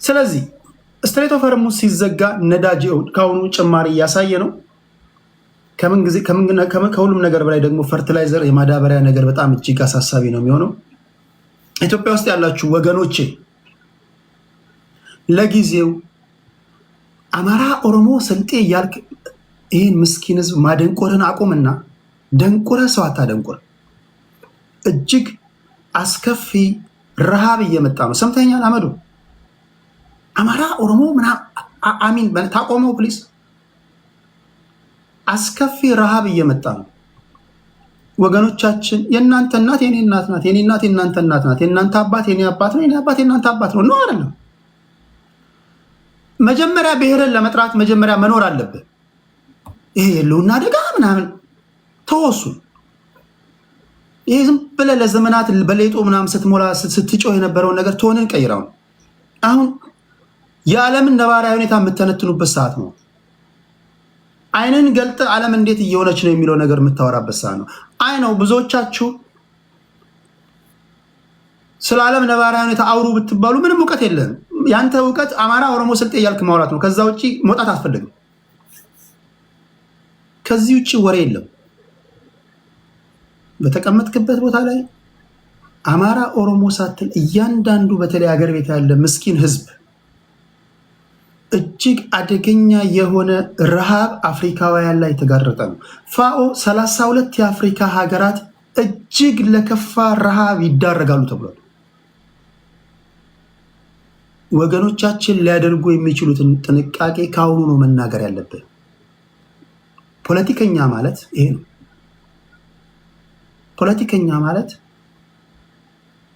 ስለዚህ ስትሬት ኦፍ ሆርሙዝ ሲዘጋ ነዳጅ ካሁኑ ጭማሪ እያሳየ ነው። ከሁሉም ነገር በላይ ደግሞ ፈርቲላይዘር የማዳበሪያ ነገር በጣም እጅግ አሳሳቢ ነው የሚሆነው። ኢትዮጵያ ውስጥ ያላችሁ ወገኖቼ ለጊዜው አማራ፣ ኦሮሞ፣ ስልጤ እያልክ ይህን ምስኪን ህዝብ ማደንቆርን አቁምና ደንቆረ ሰው አታደንቆር። እጅግ አስከፊ ረሃብ እየመጣ ነው። ሰምተኛል አመዱ? አማራ፣ ኦሮሞ አሚን ታቆመው ፕሊስ። አስከፊ ረሃብ እየመጣ ነው ወገኖቻችን። የእናንተ እናት የኔ እናት ናት፣ የኔ እናት የእናንተ እናት ናት፣ የእናንተ አባት የኔ አባት ነው፣ የኔ አባት የእናንተ አባት ነው። ነው አይደለም? መጀመሪያ ብሔርን ለመጥራት መጀመሪያ መኖር አለብህ። ይሄ የለውና አደጋ ምናምን ተወሱ። ይሄ ዝም ብለህ ለዘመናት በሌጦ ምናምን ስትሞላ ስትጮህ የነበረውን ነገር ትሆንን ቀይራው። አሁን የዓለምን ነባራዊ ሁኔታ የምተነትኑበት ሰዓት ነው። አይንን ገልጠ ዓለም እንዴት እየሆነች ነው የሚለው ነገር የምታወራበት ሰዓት ነው። አይ ነው ብዙዎቻችሁ ስለ ዓለም ነባራዊ ሁኔታ አውሩ ብትባሉ ምንም እውቀት የለም። ያንተ እውቀት አማራ፣ ኦሮሞ፣ ስልጤ እያልክ ማውራት ነው። ከዛ ውጪ መውጣት አትፈልግም። ከዚህ ውጪ ወሬ የለም። በተቀመጥክበት ቦታ ላይ አማራ፣ ኦሮሞ ሳትል እያንዳንዱ በተለይ ሀገር ቤት ያለ ምስኪን ህዝብ እጅግ አደገኛ የሆነ ረሃብ አፍሪካውያን ላይ የተጋረጠ ነው። ፋኦ 32 የአፍሪካ ሀገራት እጅግ ለከፋ ረሃብ ይዳረጋሉ ተብሏል። ወገኖቻችን ሊያደርጉ የሚችሉትን ጥንቃቄ ካሁኑ ነው መናገር ያለብን። ፖለቲከኛ ማለት ይሄ ነው። ፖለቲከኛ ማለት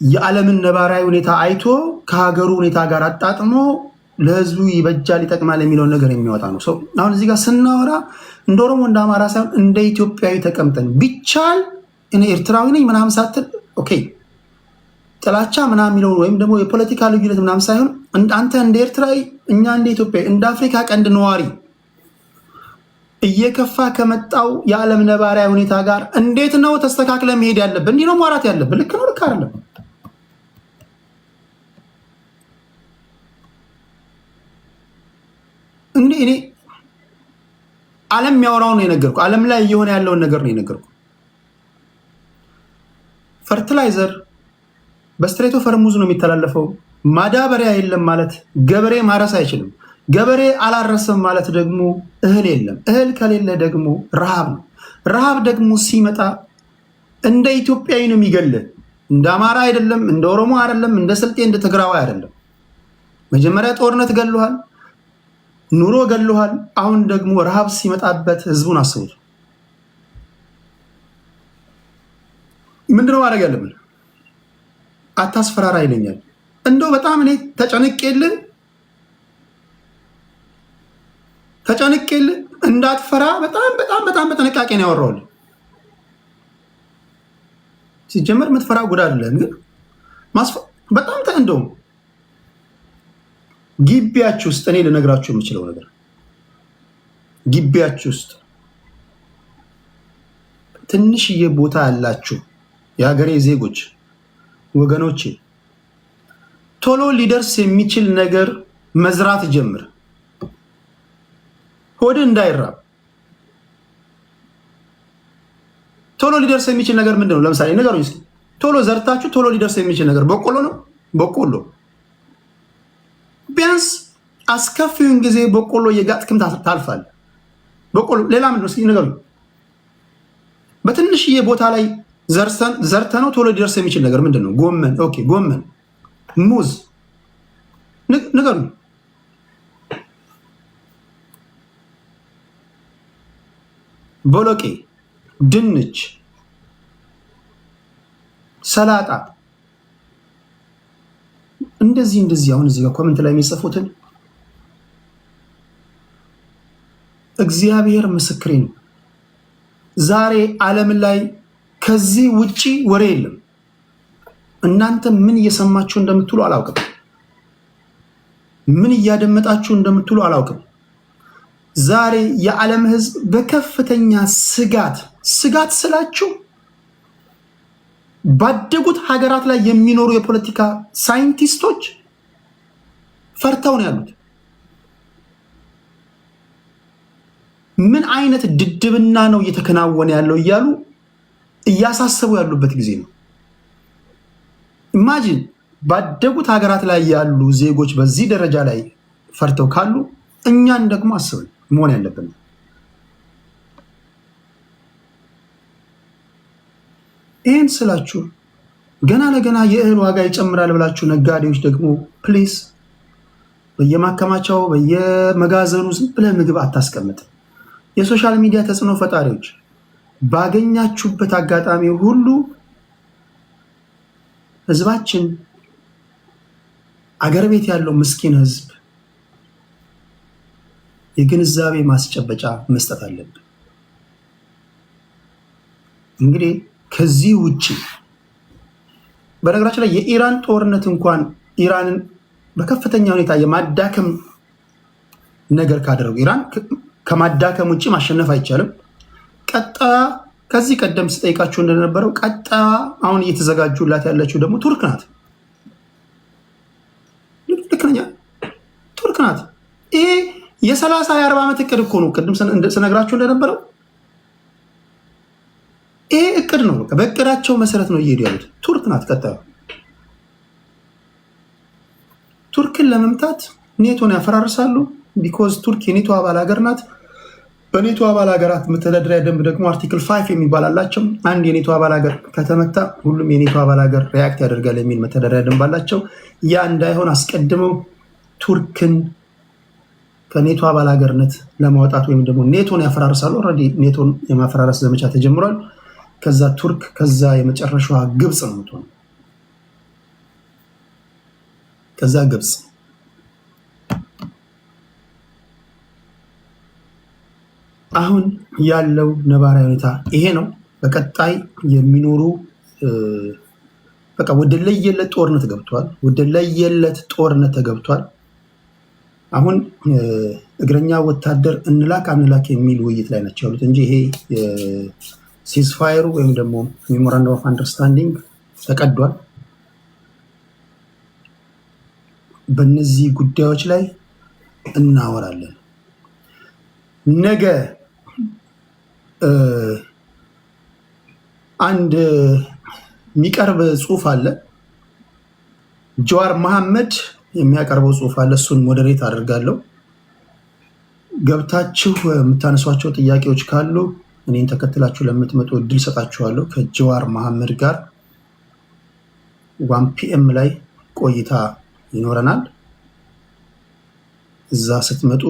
የዓለምን ነባራዊ ሁኔታ አይቶ ከሀገሩ ሁኔታ ጋር አጣጥሞ ለህዝቡ ይበጃል ይጠቅማል የሚለውን ነገር የሚያወጣ ነው። አሁን እዚህ ጋር ስናወራ እንደ ኦሮሞ እንደ አማራ ሳይሆን እንደ ኢትዮጵያዊ ተቀምጠን ቢቻል እኔ ኤርትራዊ ነኝ ምናምን ሳትል ኦኬ ጥላቻ ምናምን የሚለውን ወይም ደግሞ የፖለቲካ ልዩነት ምናምን ሳይሆን አንተ እንደ ኤርትራዊ እኛ እንደ ኢትዮጵያዊ እንደ አፍሪካ ቀንድ ነዋሪ እየከፋ ከመጣው የዓለም ነባራዊ ሁኔታ ጋር እንዴት ነው ተስተካክለ መሄድ ያለብን? እንዲህ ነው ማውራት ያለብን። ልክ ነው ልክ አይደለም? እንዴ እኔ ዓለም የሚያወራውን ነው የነገርኩ። ዓለም ላይ እየሆነ ያለውን ነገር ነው የነገርኩ። ፈርቲላይዘር በስትሬት ኦፍ ሆርሙዝ ነው የሚተላለፈው። ማዳበሪያ የለም ማለት ገበሬ ማረስ አይችልም። ገበሬ አላረሰም ማለት ደግሞ እህል የለም። እህል ከሌለ ደግሞ ረሃብ ነው። ረሃብ ደግሞ ሲመጣ እንደ ኢትዮጵያዊ ነው የሚገልህ። እንደ አማራ አይደለም፣ እንደ ኦሮሞ አይደለም፣ እንደ ስልጤ እንደ ትግራዋይ አይደለም። መጀመሪያ ጦርነት ገለዋል፣ ኑሮ ገለዋል። አሁን ደግሞ ረሃብ ሲመጣበት ህዝቡን አስቡት። ምንድነው ማድረግ ያለብን? አታስፈራራ ይለኛል። እንደው በጣም እኔ ተጨንቄልህ እንዳትፈራ በጣም በጥንቃቄ ነው ያወራሁልህ። ሲጀመር የምትፈራ ጉዳይ አይደለም፣ ግን በጣም እንደውም ግቢያችሁ ውስጥ እኔ ልነግራችሁ የምችለው ነገር ግቢያችሁ ውስጥ ትንሽዬ ቦታ ያላችሁ የሀገሬ ዜጎች ወገኖቼ ቶሎ ሊደርስ የሚችል ነገር መዝራት ጀምር። ሆድ እንዳይራብ ቶሎ ሊደርስ የሚችል ነገር ምንድነው? ለምሳሌ ንገሩኝ እስኪ። ቶሎ ዘርታችሁ ቶሎ ሊደርስ የሚችል ነገር በቆሎ ነው። በቆሎ ቢያንስ አስከፊውን ጊዜ በቆሎ የጋጥክም ታልፋለህ። በቆሎ ሌላ ምንድነው? እስኪ ንገሩኝ። በትንሽዬ ቦታ ላይ ዘርተነው ቶሎ ሊደርስ የሚችል ነገር ምንድነው? ጎመን። ኦኬ ጎመን፣ ሙዝ ንገሩኝ። ቦሎቄ፣ ድንች፣ ሰላጣ እንደዚህ አሁን እዚህ ጋር ኮሜንት ላይ የሚጽፉትን እግዚአብሔር ምስክሬ ነው። ዛሬ ዓለም ላይ ከዚህ ውጪ ወሬ የለም። እናንተ ምን እየሰማችሁ እንደምትሉ አላውቅም። ምን እያደመጣችሁ እንደምትሉ አላውቅም። ዛሬ የዓለም ህዝብ በከፍተኛ ስጋት ስላችሁ ባደጉት ሀገራት ላይ የሚኖሩ የፖለቲካ ሳይንቲስቶች ፈርተው ነው ያሉት። ምን አይነት ድድብና ነው እየተከናወነ ያለው እያሉ እያሳሰቡ ያሉበት ጊዜ ነው። ኢማጂን ባደጉት ሀገራት ላይ ያሉ ዜጎች በዚህ ደረጃ ላይ ፈርተው ካሉ እኛን ደግሞ አስበን መሆን ያለብን። ይህን ስላችሁ ገና ለገና የእህል ዋጋ ይጨምራል ብላችሁ ነጋዴዎች ደግሞ ፕሊስ በየማከማቻው በየመጋዘኑ ዝም ብለህ ምግብ አታስቀምጥ። የሶሻል ሚዲያ ተጽዕኖ ፈጣሪዎች ባገኛችሁበት አጋጣሚ ሁሉ ህዝባችን አገር ቤት ያለው ምስኪን ህዝብ የግንዛቤ ማስጨበጫ መስጠት አለብን። እንግዲህ ከዚህ ውጪ በነገራችን ላይ የኢራን ጦርነት እንኳን ኢራንን በከፍተኛ ሁኔታ የማዳከም ነገር ካደረጉ ኢራን ከማዳከም ውጪ ማሸነፍ አይቻልም። ቀጣዩ ከዚህ ቀደም ስጠይቃችሁ እንደነበረው ቀጣዩ አሁን እየተዘጋጁላት ያለችው ደግሞ ቱርክ ናት። ልክነኛ ቱርክ ናት። ይሄ የ30 የ40 ዓመት እቅድ እኮ ነው። ቅድም ስነግራችሁ እንደነበረው ይሄ እቅድ ነው። በእቅዳቸው መሰረት ነው እየሄዱ ያሉት። ቱርክ ናት ቀጣዩ። ቱርክን ለመምታት ኔቶን ያፈራርሳሉ። ቢኮዝ ቱርክ የኔቶ አባል ሀገር ናት። በኔቶ አባል ሀገራት መተዳደሪያ ደንብ ደግሞ አርቲክል 5 የሚባል አላቸው። አንድ የኔቶ አባል ሀገር ከተመታ ሁሉም የኔቶ አባል ሀገር ሪያክት ያደርጋል የሚል መተዳደሪያ ደንብ አላቸው። ያ እንዳይሆን አስቀድመው ቱርክን ከኔቶ አባል ሀገርነት ለማውጣት ወይም ደግሞ ኔቶን ያፈራርሳሉ። ኦልሬዲ ኔቶን የማፈራረስ ዘመቻ ተጀምሯል። ከዛ ቱርክ፣ ከዛ የመጨረሻዋ ግብፅ ነው የምትሆነው። ከዛ ግብፅ አሁን ያለው ነባራዊ ሁኔታ ይሄ ነው። በቀጣይ የሚኖሩ በቃ ወደ ለየለት ጦርነት ገብቷል። ወደ ለየለት ጦርነት ተገብቷል። አሁን እግረኛ ወታደር እንላክ አንላክ የሚል ውይይት ላይ ናቸው ያሉት እንጂ ይሄ ሲዝፋየሩ ወይም ደግሞ ሜሞራንደም ኦፍ አንደርስታንዲንግ ተቀዷል። በእነዚህ ጉዳዮች ላይ እናወራለን። ነገ አንድ የሚቀርብ ጽሁፍ አለ። ጀዋር መሐመድ የሚያቀርበው ጽሁፍ አለ። እሱን ሞዴሬት አድርጋለሁ። ገብታችሁ የምታነሷቸው ጥያቄዎች ካሉ እኔን ተከትላችሁ ለምትመጡ እድል ሰጣችኋለሁ። ከጀዋር መሐመድ ጋር 1 PM ላይ ቆይታ ይኖረናል። እዛ ስትመጡ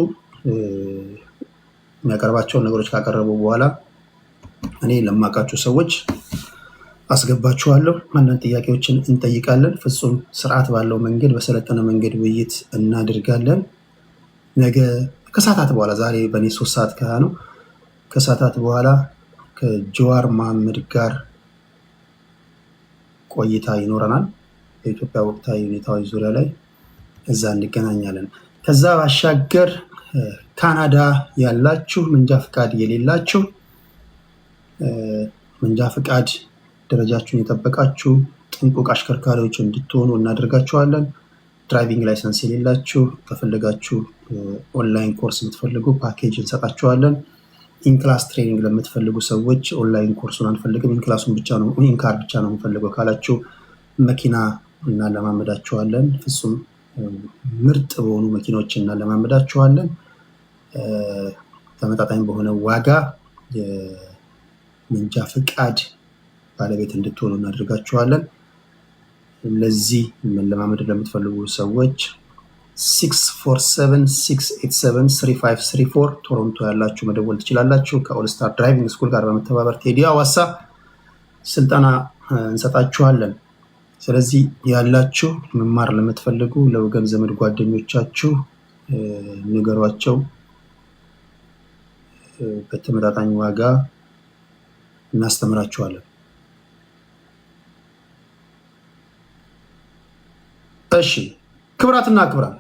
የሚያቀርባቸውን ነገሮች ካቀረቡ በኋላ እኔ ለማውቃቸው ሰዎች አስገባችኋለሁ። አንዳንድ ጥያቄዎችን እንጠይቃለን። ፍጹም ስርዓት ባለው መንገድ በሰለጠነ መንገድ ውይይት እናድርጋለን። ነገ ከሰዓታት በኋላ ዛሬ በእኔ 3 ሰዓት ከሃያ ነው። ከሰዓታት በኋላ ከጀዋር መሐመድ ጋር ቆይታ ይኖረናል። በኢትዮጵያ ወቅታዊ ሁኔታዎች ዙሪያ ላይ እዛ እንገናኛለን። ከዛ ባሻገር ካናዳ ያላችሁ መንጃ ፍቃድ የሌላችሁ መንጃ ፍቃድ ደረጃችሁን የጠበቃችሁ ጥንቁቅ አሽከርካሪዎች እንድትሆኑ እናደርጋችኋለን። ድራይቪንግ ላይሰንስ የሌላችሁ ከፈለጋችሁ ኦንላይን ኮርስ የምትፈልጉ ፓኬጅ እንሰጣችኋለን። ኢንክላስ ትሬኒንግ ለምትፈልጉ ሰዎች ኦንላይን ኮርሱን አንፈልግም፣ ኢንክላሱን ብቻ ነው ኢንካር ብቻ ነው የምፈልገው ካላችሁ መኪና እናለማመዳችኋለን። ፍጹም ምርጥ በሆኑ መኪናዎች እናለማመዳችኋለን። ተመጣጣኝ በሆነ ዋጋ የመንጃ ፍቃድ ባለቤት እንድትሆኑ እናደርጋችኋለን። ለዚህ መለማመድ ለምትፈልጉ ሰዎች 647-687-3534 ቶሮንቶ ያላችሁ መደወል ትችላላችሁ። ከኦልስታር ድራይቪንግ ስኩል ጋር በመተባበር ቴዲ አዋሳ ስልጠና እንሰጣችኋለን። ስለዚህ ያላችሁ መማር ለምትፈልጉ ለወገን ዘመድ ጓደኞቻችሁ ንገሯቸው። በተመጣጣኝ ዋጋ እናስተምራችኋለን። እሺ ክብራትና ክብራን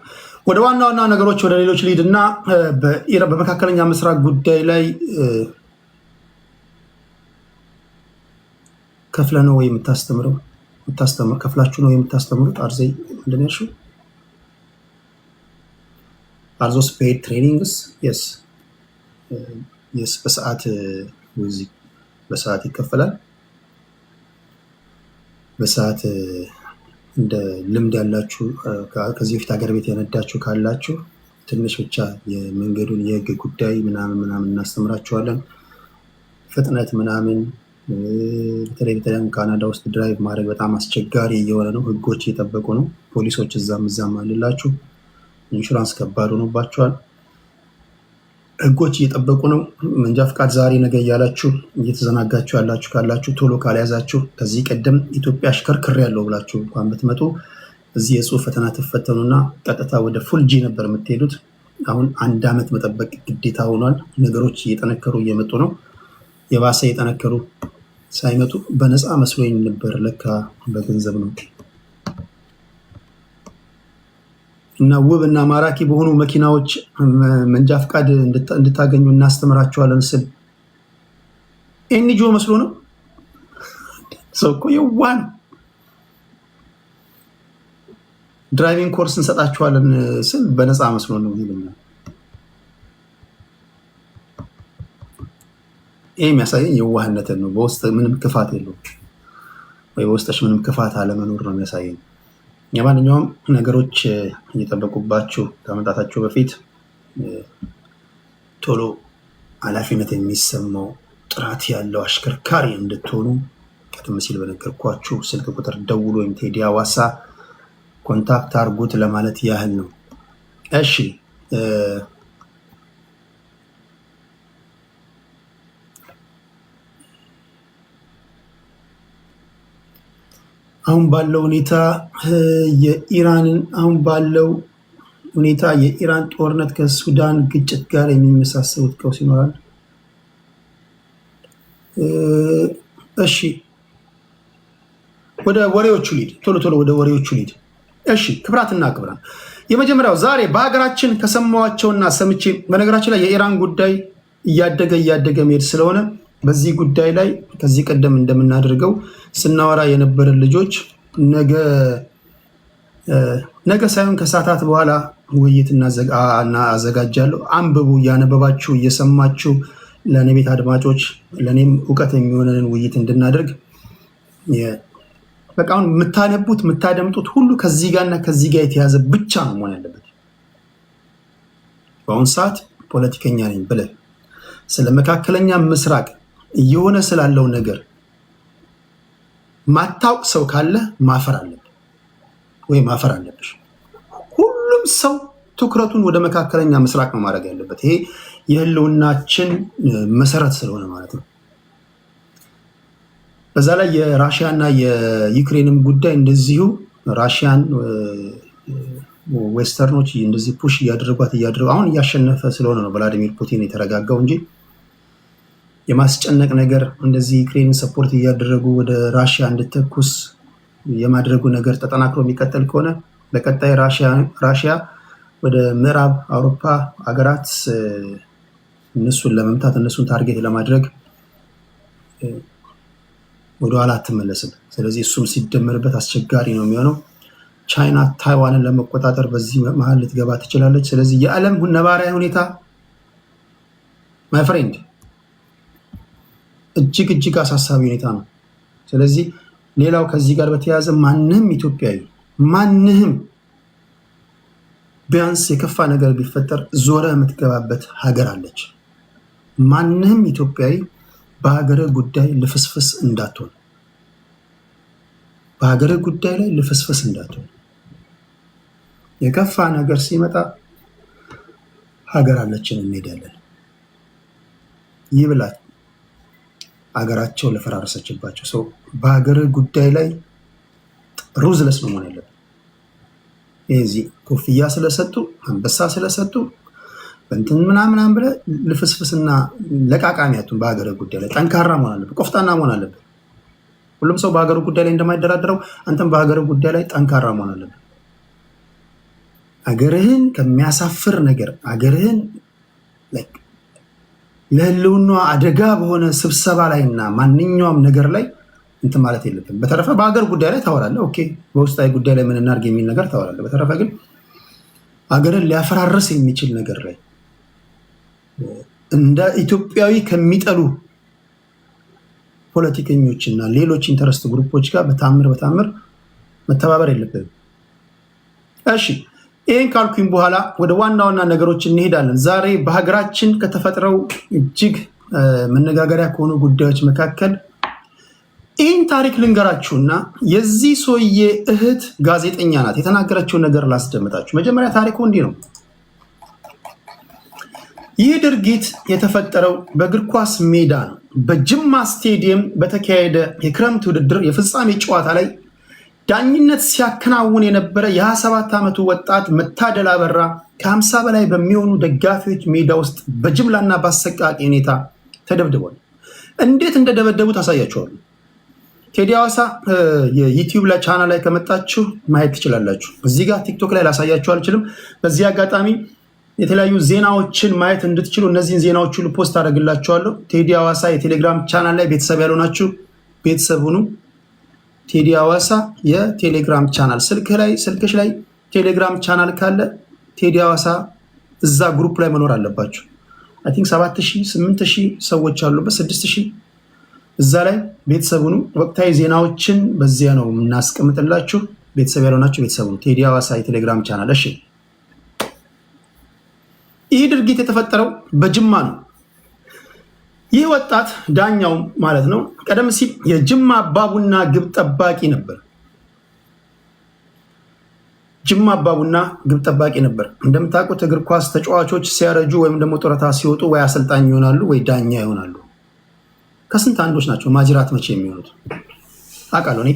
ወደ ዋና ዋና ነገሮች ወደ ሌሎች ሊድና በመካከለኛ ምስራቅ ጉዳይ ላይ ከፍለ ነው የምታስተምረው ከፍላችሁ ነው የምታስተምሩት? አርዘይ ምንድን ያልሽው? Are those paid trainings? Yes. Yes, በሰዓት ይከፈላል። በሰዓት እንደ ልምድ ያላችሁ ከዚህ በፊት ሀገር ቤት የነዳችሁ ካላችሁ ትንሽ ብቻ የመንገዱን የህግ ጉዳይ ምናምን እናስተምራችኋለን። ፍጥነት ምናምን በተለይ ካናዳ ውስጥ ድራይቭ ማድረግ በጣም አስቸጋሪ እየሆነ ነው። ህጎች እየጠበቁ ነው። ፖሊሶች እዛም አሉላችሁ። ኢንሹራንስ ከባድ ሆኖባችኋል። ህጎች እየጠበቁ ነው። መንጃ ፍቃድ ዛሬ ነገ እያላችሁ እየተዘናጋችሁ ያላችሁ ካላችሁ ቶሎ ካልያዛችሁ ከዚህ ቀደም ኢትዮጵያ አሽከርክር ያለው ብላችሁ እንኳን ብትመጡ እዚህ የጽሁፍ ፈተና ትፈተኑና ቀጥታ ወደ ፉል ጂ ነበር የምትሄዱት። አሁን 1 ዓመት መጠበቅ ግዴታ ሆኗል። ነገሮች እየጠነከሩ እየመጡ ነው። የባሰ እየጠነከሩ ሳይመጡ በነፃ መስሎኝ ነበር፣ ለካ በገንዘብ ነው። እና ውብ እና ማራኪ በሆኑ መኪናዎች መንጃ ፍቃድ እንድታገኙ እናስተምራችኋለን ስል ኤንጂኦ መስሎ ነው። ሰው እኮ የዋን ድራይቪንግ ኮርስ እንሰጣችኋለን ስል በነፃ መስሎ ነው ይለኛል። ይሄ የሚያሳየኝ የዋህነትን ነው። በውስጥ ምንም ክፋት የለውም፣ ወይ በውስጥሽ ምንም ክፋት አለመኖር ነው የሚያሳየኝ። የማንኛውም ነገሮች እየጠበቁባችሁ ከመምጣታችሁ በፊት ቶሎ ኃላፊነት የሚሰማው ጥራት ያለው አሽከርካሪ እንድትሆኑ ቀደም ሲል በነገርኳችሁ ስልክ ቁጥር ደውሉ፣ ወይም ቴዲ አዋሳ ኮንታክት አርጉት ለማለት ያህል ነው። እሺ አሁን ባለው ሁኔታ የኢራን ጦርነት ከሱዳን ግጭት ጋር የሚመሳሰሉት ቀውስ ይኖራል። እሺ ወደ ወሬዎቹ ሊድ ቶሎ ወደ ወሬዎቹ ሊድ። እሺ ክብራትና ክብራን፣ የመጀመሪያው ዛሬ በሀገራችን ከሰማዋቸውና ሰምቼ፣ በነገራችን ላይ የኢራን ጉዳይ እያደገ መሄድ ስለሆነ በዚህ ጉዳይ ላይ ከዚህ ቀደም እንደምናደርገው ስናወራ የነበረን ልጆች ነገ ሳይሆን ከሰዓታት በኋላ ውይይት እናዘጋጃለሁ። አንብቡ፣ እያነበባችሁ እየሰማችሁ ለእኔ ቤት አድማጮች ለእኔም እውቀት የሚሆነንን ውይይት እንድናደርግ በቃ አሁን የምታነቡት የምታደምጡት ሁሉ ከዚህ ጋርና ከዚህ ጋር የተያዘ ብቻ ነው መሆን ያለበት። በአሁኑ ሰዓት ፖለቲከኛ ነኝ ብለህ ስለ መካከለኛ ምስራቅ እየሆነ ስላለው ነገር ማታውቅ ሰው ካለ ማፈር አለበት ወይ ማፈር አለብሽ። ሁሉም ሰው ትኩረቱን ወደ መካከለኛ ምስራቅ ነው ማድረግ ያለበት። ይሄ የህልውናችን መሰረት ስለሆነ ማለት ነው። በዛ ላይ የራሽያና የዩክሬንም ጉዳይ እንደዚሁ ራሽያን ዌስተርኖች እንደዚህ ፑሽ እያደረጓት አሁን እያሸነፈ ስለሆነ ነው ቭላዲሚር ፑቲን የተረጋጋው እንጂ የማስጨነቅ ነገር እንደዚህ ዩክሬንን ሰፖርት እያደረጉ ወደ ራሽያ እንድትተኩስ የማድረጉ ነገር ተጠናክሮ የሚቀጥል ከሆነ በቀጣይ ራሽያ ወደ ምዕራብ አውሮፓ ሀገራት እነሱን ለመምታት እነሱን ታርጌት ለማድረግ ወደኋላ አትመለስም። ስለዚህ እሱም ሲደመርበት አስቸጋሪ ነው የሚሆነው። ቻይና ታይዋንን ለመቆጣጠር በዚህ መሀል ልትገባ ትችላለች። ስለዚህ የዓለም ነባራዊ ሁኔታ ማይ ፍሬንድ እጅግ አሳሳቢ ሁኔታ ነው። ስለዚህ ሌላው ከዚህ ጋር በተያያዘ ማንም ኢትዮጵያዊ ማንም ቢያንስ የከፋ ነገር ቢፈጠር ዞረ የምትገባበት ሀገር አለች። ማንም ኢትዮጵያዊ በሀገር ጉዳይ ልፍስፍስ እንዳትሆን፣ በሀገር ጉዳይ ላይ ልፍስፍስ እንዳትሆን። የከፋ ነገር ሲመጣ ሀገር አለችን እንሄዳለን ይብላል። ሀገራቸው ለፈራረሰችባቸው ሰው በሀገር ጉዳይ ላይ ሩዝለስ ነው መሆን ያለበት። እዚህ ኮፍያ ስለሰጡ አንበሳ ስለሰጡ እንትን ምናምን ብለህ ልፍስፍስና ለቃቃሚያቱን በሀገር ጉዳይ ላይ ጠንካራ መሆን አለበት፣ ቆፍጣና መሆን አለበት። ሁሉም ሰው በሀገር ጉዳይ ላይ እንደማይደራደረው አንተም በሀገር ጉዳይ ላይ ጠንካራ መሆን አለበት። አገርህን ከሚያሳፍር ነገር አገርህን ለህልውና አደጋ በሆነ ስብሰባ ላይና ማንኛውም ነገር ላይ እንትን ማለት የለብን። በተረፈ በሀገር ጉዳይ ላይ ታወራለህ፣ ኦኬ። በውስጣዊ ጉዳይ ላይ ምን እናድርግ የሚል ነገር ታወራለህ። በተረፈ ግን አገርን ሊያፈራርስ የሚችል ነገር ላይ እንደ ኢትዮጵያዊ ከሚጠሉ ፖለቲከኞችና ሌሎች ኢንተረስት ግሩፖች ጋር በታምር መተባበር የለብንም። እሺ ይሄን ካልኩኝ በኋላ ወደ ዋና ነገሮች እንሄዳለን። ዛሬ በሀገራችን ከተፈጠረው እጅግ መነጋገሪያ ከሆኑ ጉዳዮች መካከል ይህን ታሪክ ልንገራችሁና የዚህ ሰውዬ እህት ጋዜጠኛ ናት። የተናገረችውን ነገር ላስደምጣችሁ። መጀመሪያ ታሪኩ እንዲህ ነው። ይህ ድርጊት የተፈጠረው በእግር ኳስ ሜዳ ነው። በጅማ ስቴዲየም በተካሄደ የክረምት ውድድር የፍጻሜ ጨዋታ ላይ ዳኝነት ሲያከናውን የነበረ የ27 ዓመቱ ወጣት መታደል አበራ ከ50 በላይ በሚሆኑ ደጋፊዎች ሜዳ ውስጥ በጅምላና በአሰቃቂ ሁኔታ ተደብድቧል። እንዴት እንደደበደቡ ታሳያችኋለሁ። ቴዲ አዋሳ የዩቲዩብ ላይ ቻናል ላይ ከመጣችሁ ማየት ትችላላችሁ። እዚህ ጋር ቲክቶክ ላይ ላሳያችሁ አልችልም። በዚህ አጋጣሚ የተለያዩ ዜናዎችን ማየት እንድትችሉ እነዚህን ዜናዎች ሁሉ ፖስት አደርግላችኋለሁ። ቴዲ አዋሳ የቴሌግራም ቻናል ላይ ቤተሰብ ያልሆናችሁ ቤተሰብ ሁኑ። ቴዲ አዋሳ የቴሌግራም ቻናል ስልክሽ ላይ ቴሌግራም ቻናል ካለ ቴዲ አዋሳ እዛ ግሩፕ ላይ መኖር አለባችሁ። አይ ቲንክ 7000 8000 ሰዎች አሉበት 6000 እዛ ላይ ቤተሰብ ሁኑ። ወቅታዊ ዜናዎችን በዚያ ነው የምናስቀምጥላችሁ። ቤተሰብ ያልሆናችሁ ቤተሰብ ሁኑ። ቴዲ አዋሳ የቴሌግራም ቻናል። እሺ ይህ ድርጊት የተፈጠረው በጅማ ነው። ይህ ወጣት ዳኛው ማለት ነው ቀደም ሲል የጅማ አባቡና ግብ ጠባቂ ነበር። ጅማ አባቡና ግብ ጠባቂ ነበር። እንደምታውቁት እግር ኳስ ተጫዋቾች ሲያረጁ ወይም ደግሞ ጡረታ ሲወጡ ወይ አሰልጣኝ ይሆናሉ ወይ ዳኛ ይሆናሉ። ከስንት አንዶች ናቸው ማጅራት መቼ የሚሆኑት አውቃለሁ። እኔ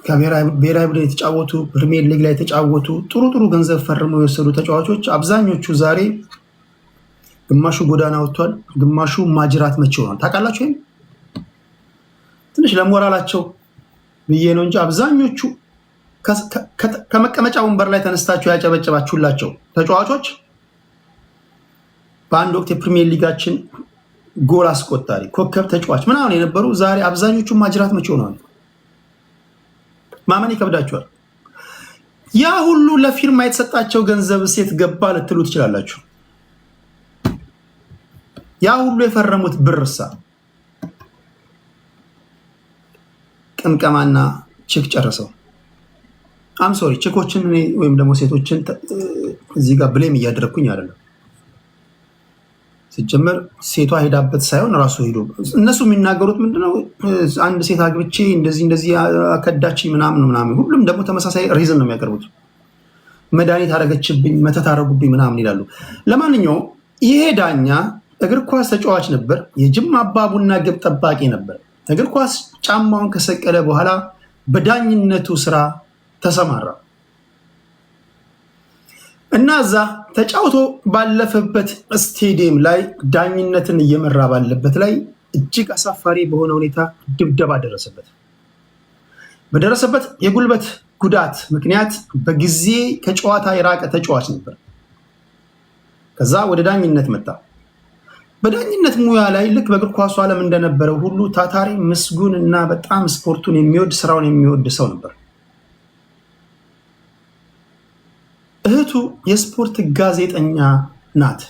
ከብሔራዊ ቡድን የተጫወቱ ፕሪሚየር ሊግ ላይ የተጫወቱ ጥሩ ገንዘብ ፈርመው የወሰዱ ተጫዋቾች አብዛኞቹ ዛሬ ግማሹ ጎዳና ወጥቷል፣ ግማሹ ማጅራት መቼ ሆኗል። ታውቃላችሁ። ይሄን ትንሽ ለሞራላቸው ብዬ ነው እንጂ አብዛኞቹ ከመቀመጫ ወንበር ላይ ተነስታችሁ ያጨበጨባችሁላቸው ተጫዋቾች በአንድ ወቅት የፕሪሚየር ሊጋችን ጎል አስቆጣሪ ኮከብ ተጫዋች ምናምን የነበሩ ዛሬ አብዛኞቹ ማጅራት መቼ ሆኗል። ማመን ይከብዳችኋል። ያ ሁሉ ለፊርማ የተሰጣቸው ገንዘብ ሴት ገባ ልትሉ ትችላላችሁ። ያ ሁሉ የፈረሙት ብርሳ ቅምቀማና ቼክ ጨርሰው አም ሶሪ ቼኮችን ወይም ደግሞ ሴቶችን እዚህ ጋር ብሌም እያደረኩኝ አይደለም። ሲጀመር ሴቷ ሄዳበት ሳይሆን ራሱ ሄዶ እነሱ የሚናገሩት ምንድነው አንድ ሴት አግብቼ እንደዚህ አከዳች ምናምን ሁሉም ደግሞ ተመሳሳይ ሪዝን ነው የሚያቀርቡት። መድኃኒት አረገችብኝ፣ መተት አረጉብኝ ምናምን ይላሉ። ለማንኛውም ይሄ ዳኛ እግር ኳስ ተጫዋች ነበር። የጅማ አባቡና ግብ ጠባቂ ነበር። እግር ኳስ ጫማውን ከሰቀለ በኋላ በዳኝነቱ ስራ ተሰማራ እና እዛ ተጫውቶ ባለፈበት ስቴዲየም ላይ ዳኝነትን እየመራ ባለበት ላይ እጅግ አሳፋሪ በሆነ ሁኔታ ድብደባ ደረሰበት። በደረሰበት የጉልበት ጉዳት ምክንያት በጊዜ ከጨዋታ የራቀ ተጫዋች ነበር። ከዛ ወደ ዳኝነት መጣ። በዳኝነት ሙያ ላይ ልክ በእግር ኳሱ ዓለም እንደነበረው ሁሉ ታታሪ፣ ምስጉን እና በጣም ስፖርቱን የሚወድ ስራውን የሚወድ ሰው ነበር። እህቱ የስፖርት ጋዜጠኛ ናት።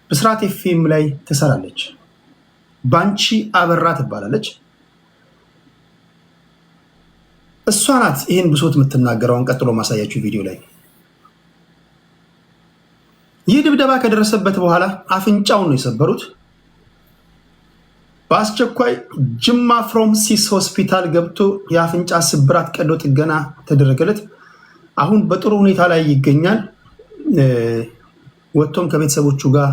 ብስራት ኤፍኤም ላይ ትሰራለች። ባንቺ አበራ ትባላለች። እሷ ናት ይህን ብሶት የምትናገረውን ቀጥሎ ማሳያችሁ ቪዲዮ ላይ። ይህ ድብደባ ከደረሰበት በኋላ አፍንጫውን ነው የሰበሩት። በአስቸኳይ ጅማ ፍሮምሲስ ሆስፒታል ገብቶ የአፍንጫ ስብራት ቀዶ ጥገና ተደረገለት። አሁን በጥሩ ሁኔታ ላይ ይገኛል። ወጥቶም ከቤተሰቦቹ ጋር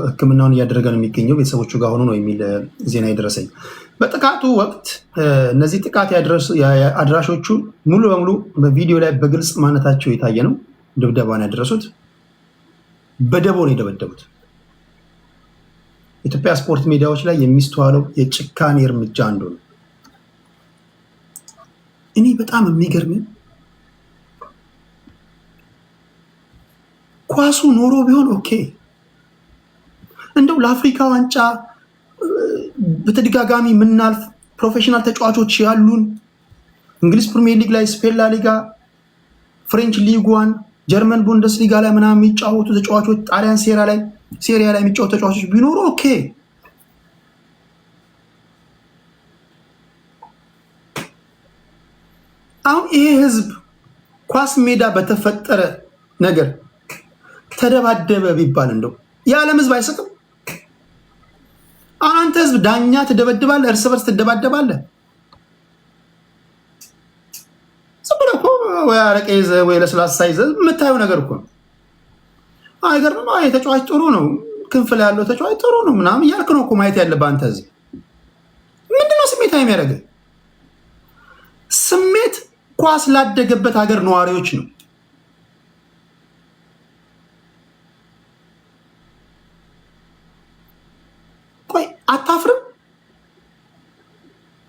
ሕክምናውን እያደረገ ነው የሚገኘው። ቤተሰቦቹ ጋር ሆኖ ነው የሚል ዜና የደረሰኝ። በጥቃቱ ወቅት እነዚህ ጥቃት አድራሾቹ ሙሉ በሙሉ በቪዲዮ ላይ በግልጽ ማንነታቸው የታየ ነው። ድብደባን ያደረሱት በደቦ ነው የደበደቡት። ኢትዮጵያ ስፖርት ሜዳዎች ላይ የሚስተዋለው የጭካኔ እርምጃ አንዱ ነው። እኔ በጣም የሚገርመኝ ኳሱ ኖሮ ቢሆን ኦኬ፣ እንደው ለአፍሪካ ዋንጫ በተደጋጋሚ የምናልፍ ፕሮፌሽናል ተጫዋቾች ያሉን እንግሊዝ ፕሪሚየር ሊግ ላይ፣ ስፔን ላ ሊጋ፣ ፍሬንች ሊግ ዋን፣ ጀርመን ቡንደስሊጋ ላይ ምናምን የሚጫወቱ ተጫዋቾች ጣሊያን ሴሪያ ላይ የሚጫወቱ ተጫዋቾች ቢኖሩ ኦኬ። አሁን ይሄ ህዝብ ኳስ ሜዳ በተፈጠረ ነገር ተደባደበ ቢባል እንደው የዓለም ህዝብ አይሰጥም? አንተ ህዝብ ዳኛ ትደበድባለህ፣ እርስ በርስ ትደባደባለህ። ሰብረው ወይ አረቄ ይዘህ ወይ ለስላሳ ይዘህ የምታየው ነገር እኮ ነው። አይገርምም? አይ ተጫዋች ጥሩ ነው፣ ክንፍ ላይ ያለው ተጫዋች ጥሩ ነው ምናምን እያልክ ነው እኮ ማየት ያለብህ አንተ ህዝብ። ምንድነው ስሜት የሚያደርገህ? ስሜት ኳስ ላደገበት ሀገር ነዋሪዎች ነው። ቆይ አታፍርም?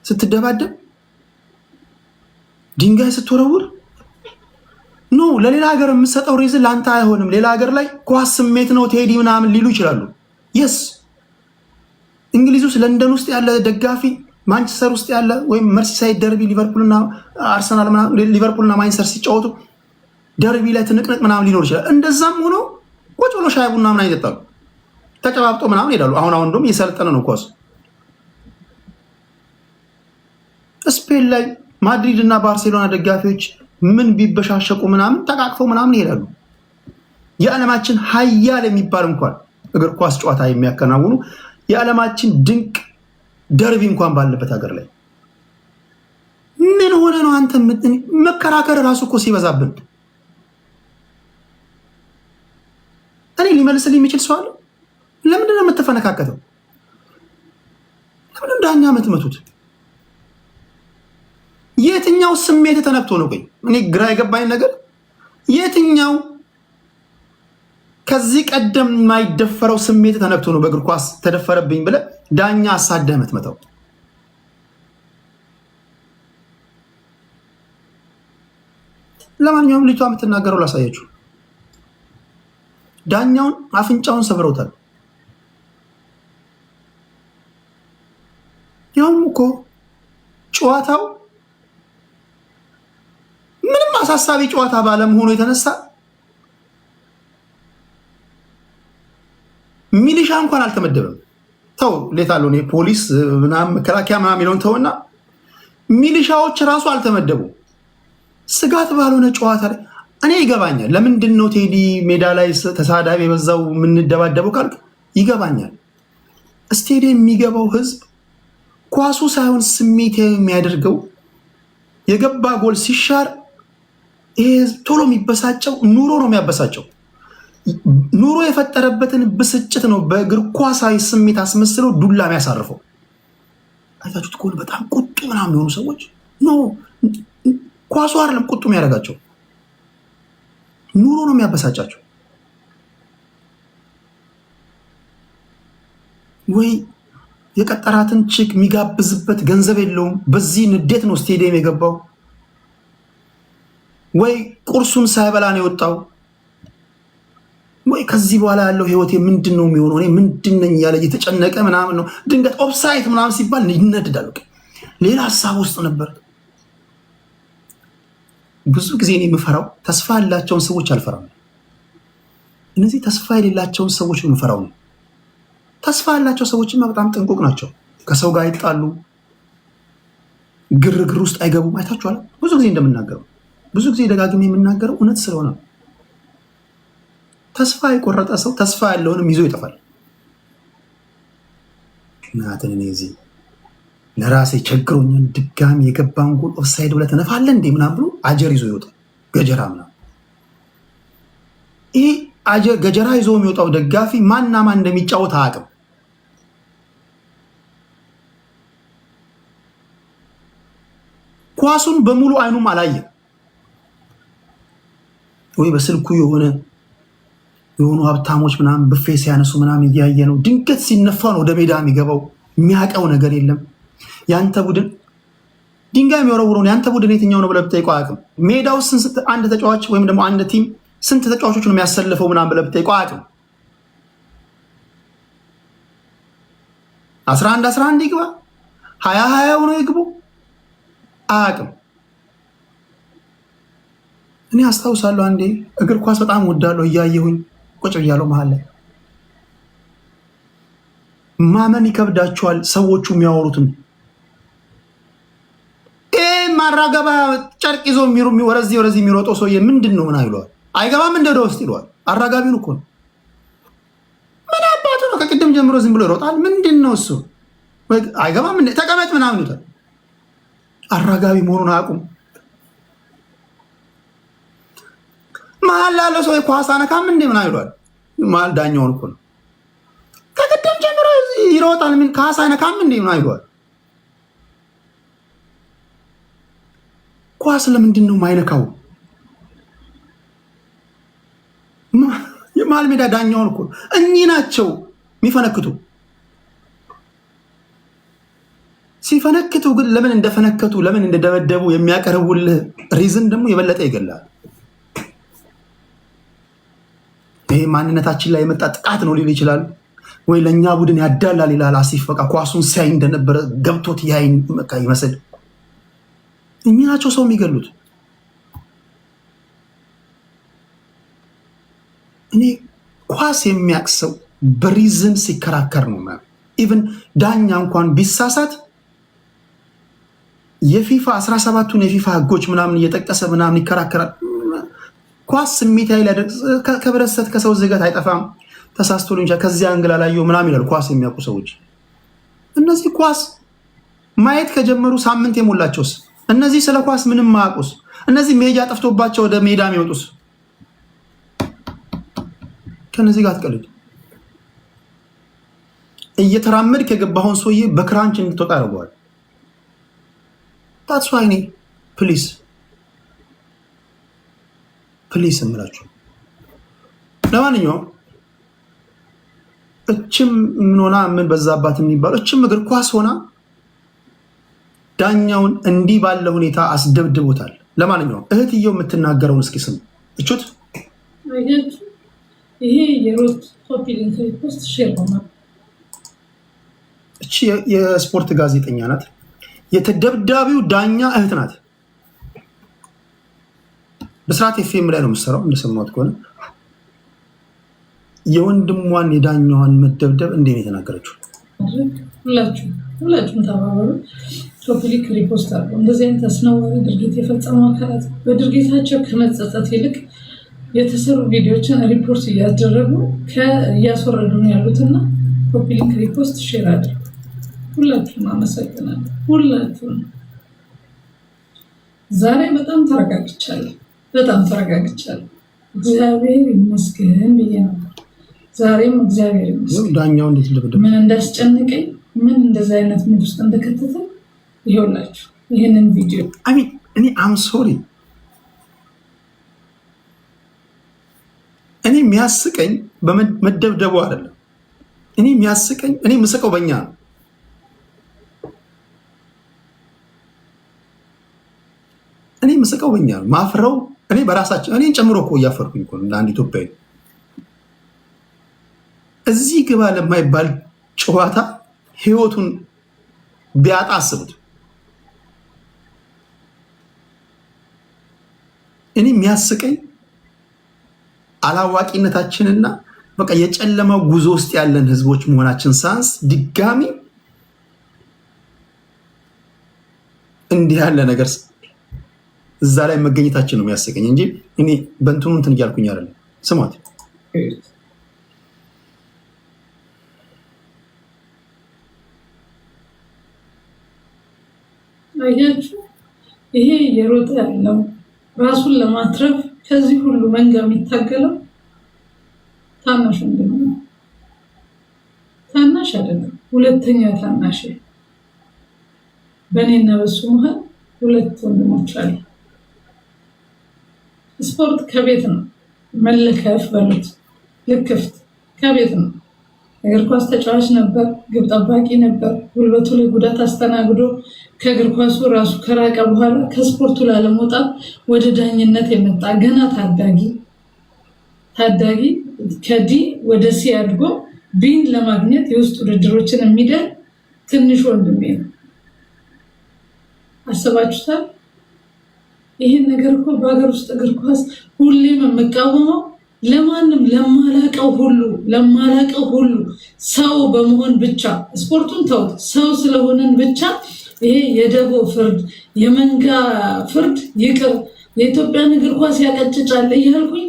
ስትደባደብ ድንጋይ ስትወረውር ኖ ለሌላ ሀገር የምትሰጠው ሪዝን ለአንተ አይሆንም። ሌላ ሀገር ላይ ኳስ ስሜት ነው ቴዲ ምናምን ሊሉ ይችላሉ። የስ እንግሊዝ ውስጥ ለንደን ውስጥ ያለ ደጋፊ ማንቸስተር ውስጥ ያለ ወይም መርሲሳይድ ደርቢ ሊቨርፑልና አርሰናል ምናምን ሊቨርፑልና ማንቸስተር ሲጫወቱ ደርቢ ላይ ትንቅንቅ ምናምን ሊኖር ይችላል። እንደዛም ሆኖ ቁጭ ብሎ ሻይ ቡና ምናምን ይጠጣሉ፣ ተጨባብጦ ምናምን ይሄዳሉ። አሁን እንደውም እየሰለጠነ ነው ኳስ። ስፔን ላይ ማድሪድ እና ባርሴሎና ደጋፊዎች ምን ቢበሻሸቁ ምናምን ተቃቅፈው ምናምን ይሄዳሉ። የዓለማችን ሀያል የሚባል እንኳን እግር ኳስ ጨዋታ የሚያከናውኑ የዓለማችን ድንቅ ደርቢ እንኳን ባለበት ሀገር ላይ ምን ሆነ ነው አንተ? መከራከር ራሱ እኮ ሲበዛብን እኔ ሊመልስልኝ የሚችል ሰው አለ? ለምንድን ነው የምትፈነካከተው? ለምንድን ዳኛ የምትመቱት? የትኛው ስሜት ተነክቶ ነው? ቆይ እኔ ግራ የገባኝ ነገር የትኛው ከዚህ ቀደም የማይደፈረው ስሜት ተነክቶ ነው በእግር ኳስ ተደፈረብኝ ብለህ ዳኛ አሳደህ የምትመታው? ለማንኛውም ልጅቷ የምትናገረው ላሳያችሁ። ዳኛውን አፍንጫውን ሰብረውታል። ያውም እኮ ጨዋታው ምንም አሳሳቢ ጨዋታ ባለመሆኑ የተነሳ ሚሊሻ እንኳን አልተመደበም። ተው ሌታለው ነው ፖሊስ ምናምን መከላከያ ምናምን የሚለውን ተውና ሚሊሻዎች ራሱ አልተመደቡ። ስጋት ባልሆነ ጨዋታ ላይ እኔ ይገባኛል። ለምንድን ነው ቴዲ ሜዳ ላይ ተሳዳቢ የበዛው የምንደባደበው ካልክ ይገባኛል። ስቴዲየም የሚገባው ህዝብ ኳሱ ሳይሆን ስሜት የሚያደርገው የገባ ጎል ሲሻር ይሄ ህዝብ ቶሎ የሚበሳጨው ኑሮ ነው የሚያበሳጨው። ኑሮ የፈጠረበትን ብስጭት ነው በእግር ኳሳዊ ስሜት አስመስለው ዱላ የሚያሳርፈው። አይታችሁት ከሆነ በጣም ቁጡ ምናምን የሆኑ ሰዎች ኖ ኳሱ አይደለም ቁጡ የሚያደርጋቸው ኑሮ ነው የሚያበሳጫቸው። ወይ የቀጠራትን ቺክ የሚጋብዝበት ገንዘብ የለውም፣ በዚህ ንዴት ነው ስቴዲየም የገባው። ወይ ቁርሱን ሳይበላ ነው የወጣው። ወይ ከዚህ በኋላ ያለው ህይወቴ ምንድን ነው የሚሆነው? እኔ ምንድን ነኝ እያለ እየተጨነቀ ምናምን ነው። ድንገት ኦፍሳይት ምናምን ሲባል ይነድዳል። ሌላ ሀሳብ ውስጥ ነበር። ብዙ ጊዜ እኔ የምፈራው ተስፋ ያላቸውን ሰዎች አልፈራም። እነዚህ ተስፋ የሌላቸውን ሰዎች የምፈራው ነው። ተስፋ ያላቸው ሰዎችማ በጣም ጥንቁቅ ናቸው። ከሰው ጋር አይጣሉ፣ ግርግር ውስጥ አይገቡም። አይታችኋል። ብዙ ጊዜ እንደምናገረው ብዙ ጊዜ ደጋግሜ የምናገረው እውነት ስለሆነ ነው። ተስፋ የቆረጠ ሰው ተስፋ ያለውንም ይዞ ይጠፋል። እናትን እኔ እዚህ ለራሴ ቸግሮኛል፣ ድጋሚ የገባን ጎል ኦፍሳይድ ብለህ ትነፋለህ እንዴ ምናምን ብሎ አጀር ይዞ ይወጣል። ገጀራ ምናምን። ይሄ አጀር ገጀራ ይዞ የሚወጣው ደጋፊ ማንና ማን እንደሚጫወት አያውቅም። ኳሱን በሙሉ አይኑም አላየም። ወይ በስልኩ የሆኑ ሀብታሞች ምናምን ብፌ ሲያነሱ ምናምን እያየ ነው። ድንገት ሲነፋ ነው ወደ ሜዳ የሚገባው። የሚያውቀው ነገር የለም። ያንተ ቡድን ድንጋይ የሚወረውረውን ያንተ ቡድን የትኛው ነው ብለህ ብትጠይቀው አያውቅም። ሜዳ ውስጥ አንድ ተጫዋች ወይም ደግሞ አንድ ቲም ስንት ተጫዋቾች ነው የሚያሰልፈው ምናምን ብለህ ብትጠይቀው አያውቅም። 11 ይግባ 20 ነው ይግቡ አያውቅም። እኔ አስታውሳለሁ አንዴ እግር ኳስ በጣም ወዳለሁ እያየሁኝ ቁጭ ብያለሁ መሀል ላይ ማመን ይከብዳቸዋል ሰዎቹ የሚያወሩትን ማራገባ ጨርቅ ይዞ ወረዚህ የሚሮጠው ሰውዬ ምንድን ነው ምን አይሏል አይገባም እንደ ውስጥ ይሏል አራጋቢውን እኮ ነው ምን አባቱ ነው ከቅድም ጀምሮ ዝም ብሎ ይሮጣል ምንድን ነው እሱ አይገባም እንደ ተቀመጥ ምናምን ይላል አራጋቢ መሆኑን አያውቁም መሀል ላለው ሰው ኳስ አነካም እንደ ምን አይሏል መሀል ዳኛውን እኮ ነው ከቅድም ጀምሮ ይሮጣል ምን ኳስ አነካም እንደ ምን አይሏል ኳስ ለምንድን ነው ማይነካው የመሀል ሜዳ ዳኛውን እኮ እኚህ ናቸው የሚፈነክቱ ሲፈነክቱ ግን ለምን እንደፈነከቱ ለምን እንደደበደቡ የሚያቀርቡልህ ሪዝን ደግሞ የበለጠ ይገላል ይሄ ማንነታችን ላይ የመጣ ጥቃት ነው ሊል ይችላል ወይ ለኛ ቡድን ያዳላል ይላል አሲፍ በቃ ኳሱን ሲያይ እንደነበረ ገብቶት ያይን በቃ ይመስል እኚህ ናቸው ሰው የሚገሉት እኔ ኳስ የሚያቅሰው በሪዝን ሲከራከር ነው ማለት ኢቭን ዳኛ እንኳን ቢሳሳት የፊፋ 17ቱን የፊፋ ህጎች ምናምን እየጠቀሰ ምናምን ይከራከራል ኳስ ስሜታዊ ላይ ከብረሰት ከሰው ዝገት አይጠፋም ተሳስቶ ልንቻ ከዚያ አንግላ ላይ ምናምን ይላል ኳስ የሚያውቁ ሰዎች እነዚህ ኳስ ማየት ከጀመሩ ሳምንት የሞላቸውስ እነዚህ ስለ ኳስ ምንም ማያውቁስ እነዚህ ሜጃ ጠፍቶባቸው ወደ ሜዳ የሚወጡስ ከነዚህ ጋር አትቀልድ እየተራመድ ከገባሁን ሰውዬ በክራንች እንድትወጣ ያደርገዋል ታትስ ዋይ እኔ ፕሊስ እምላችሁ ለማንኛውም እችም ምን ሆና ምን በዛባት የሚባለው እችም እግር ኳስ ሆና ዳኛውን እንዲህ ባለ ሁኔታ አስደብድቦታል ለማንኛውም እህትየው የምትናገረውን እስኪ ስሙ እቹት ይሄ የሮት ኮፒ ሊንክ ፖስት ሼር ነው እቺ የስፖርት ጋዜጠኛ ናት የተደብዳቢው ዳኛ እህት ናት በስራት ኤፍኤም ላይ ነው የምትሰራው እንደሰማሁት ከሆነ የወንድሟን የዳኛዋን መደብደብ እንዴት ነው የተናገረችው ሁላችሁም ተባበሩ ቶፒክ ሪፖስት አድርጉ እንደዚህ አይነት አስነዋሪ ድርጊት የፈጸሙ አካላት በድርጊታቸው ከመጸጸት ይልቅ የተሰሩ ቪዲዮዎችን ሪፖርት እያደረጉ እያስወረዱ ነው ያሉትና ቶፒክ ሪፖስት ሼር አድርጉ ሁላችሁም አመሰግናለሁ ሁላችሁም ዛሬ በጣም ተረጋግቻለሁ እግዚአብሔር ይመስገን ብዬ ነበር ዛሬም እግዚአብሔር ይመስገን ዳኛው እንዴት ልብድ ምን እንዳስጨነቀኝ ምን እንደዛ አይነት ምን ውስጥ እንደከተተ ይኸውላችሁ ይሄንን ቪዲዮ እኔ አም ሶሪ እኔ የሚያስቀኝ በመደብደቡ አይደለም እኔ የሚያስቀኝ እኔ የምስቀው በእኛ ነው እኔ የምስቀው በእኛ ነው ማፍረው እኔ በራሳችን እኔን ጨምሮ እኮ እያፈርኩኝ እኮ እንደ አንድ ኢትዮጵያዊ እዚህ ግባ ለማይባል ጨዋታ ህይወቱን ቢያጣ አስቡት እኔ የሚያስቀኝ አላዋቂነታችንና በቃ የጨለማው ጉዞ ውስጥ ያለን ህዝቦች መሆናችን ሳንስ ድጋሚ እንዲህ ያለ ነገር እዛ ላይ መገኘታችን ነው የሚያስቀኝ እንጂ እኔ በእንትኑ እንትን እያልኩኝ አይደለም ስሟት አያችሁ ይሄ የሮጠ ያለው ራሱን ለማትረፍ ከዚህ ሁሉ መንጋ የሚታገለው ታናሽ ወንድም ነው ታናሽ አይደለም ሁለተኛ ታናሽ በእኔና በሱ መሃል ሁለት ወንድሞች አሉ ስፖርት ከቤት ነው መለከፍ በሉት ልክፍት ከቤት ነው እግር ኳስ ተጫዋች ነበር ግብ ጠባቂ ነበር ጉልበቱ ላይ ጉዳት አስተናግዶ ከእግር ኳሱ ራሱ ከራቀ በኋላ ከስፖርቱ ላለመውጣት ወደ ዳኝነት የመጣ ገና ታዳጊ ከዲ ወደ ሲ አድጎ ቢን ለማግኘት የውስጥ ውድድሮችን የሚደር ትንሽ ወንድሜ ነው አሰባችሁታል ይሄን ነገር እኮ በሀገር ውስጥ እግር ኳስ ሁሌም የምቃወመው ለማንም ለማላቀው ሁሉ ሰው በመሆን ብቻ ስፖርቱን ተውት፣ ሰው ስለሆነን ብቻ ይሄ የደቦ ፍርድ የመንጋ ፍርድ ይቅር፣ የኢትዮጵያን እግር ኳስ ያቀጭጫል እያልኩኝ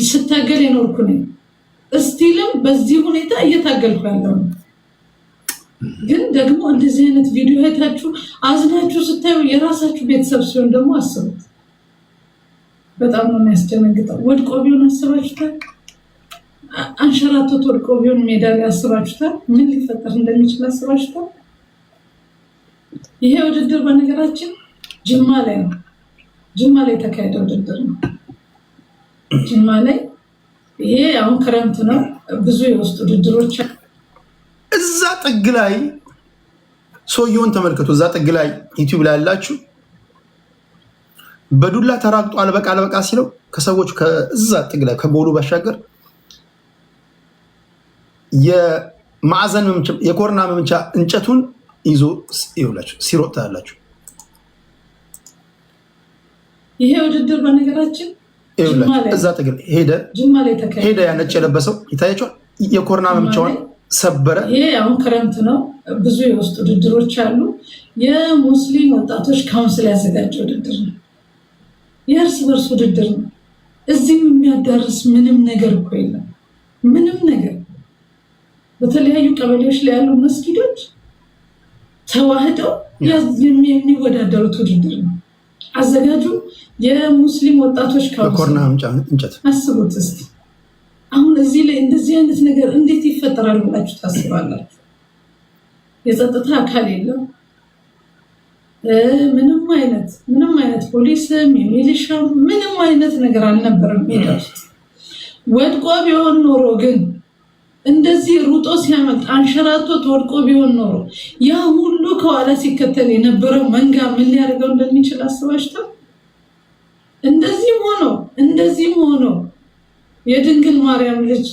ስታገል የኖርኩ ነኝ። እስቲልም በዚህ ሁኔታ እየታገልኩ ያለው ግን ደግሞ እንደዚህ አይነት ቪዲዮ አይታችሁ አዝናችሁ ስታዩ የራሳችሁ ቤተሰብ ሲሆን ደግሞ አስቡት። በጣም ነው የሚያስደነግጠው። ወድቆ ቢሆን አስባችሁታል? አንሸራቶት ወድቆ ቢሆን ሜዳ ላይ አስባችሁታል? ምን ሊፈጠር እንደሚችል አስባችሁታል? ይሄ ውድድር በነገራችን ጅማ ላይ ነው። ጅማ ላይ የተካሄደ ውድድር ነው። ጅማ ላይ ይሄ አሁን ክረምት ነው። ብዙ የውስጥ ውድድሮች እዛ ጥግ ላይ ሰውየውን ተመልከቱ። እዛ ጥግ ላይ ዩቲዩብ ላይ ያላችሁ በዱላ ተራግጦ አልበቃ ሲለው ከሰዎቹ ከዛ ጥግ ላይ ከጎሉ ባሻገር የማዕዘን የኮርና መምቻ እንጨቱን ይዞ ይውላችሁ ሲሮጥ ታያላችሁ። ይሄ ውድድር በነገራችን እዛ ጥግ ሄደ ያነጭ የለበሰው ይታያችኋል። የኮርና መምቻውን ሰበረ። ይሄ አሁን ክረምት ነው። ብዙ የውስጥ ውድድሮች አሉ። የሙስሊም ወጣቶች ካውንስል ያዘጋጀ ውድድር ነው። የእርስ በርስ ውድድር ነው። እዚህም የሚያዳርስ ምንም ነገር እኮ የለም። ምንም ነገር በተለያዩ ቀበሌዎች ላይ ያሉ መስጊዶች ተዋህደው የሚወዳደሩት ውድድር ነው። አዘጋጁ የሙስሊም ወጣቶች ካውንስል። እንጨት አስቡት እስኪ። አሁን እዚህ ላይ እንደዚህ አይነት ነገር እንዴት ይፈጠራል ብላችሁ ታስባላችሁ? የጸጥታ አካል የለም። ምንም አይነት ፖሊስም የሚሊሻም ምንም አይነት ነገር አልነበረም ሜዳ ውስጥ። ወድቆ ቢሆን ኖሮ ግን እንደዚህ ሩጦ ሲያመልጥ አንሸራቶት ወድቆ ቢሆን ኖሮ ያ ሁሉ ከኋላ ሲከተል የነበረው መንጋ ምን ሊያደርገው እንደሚችል አስባችኋል? እንደዚህም ሆኖ የድንግል ማርያም ልጅ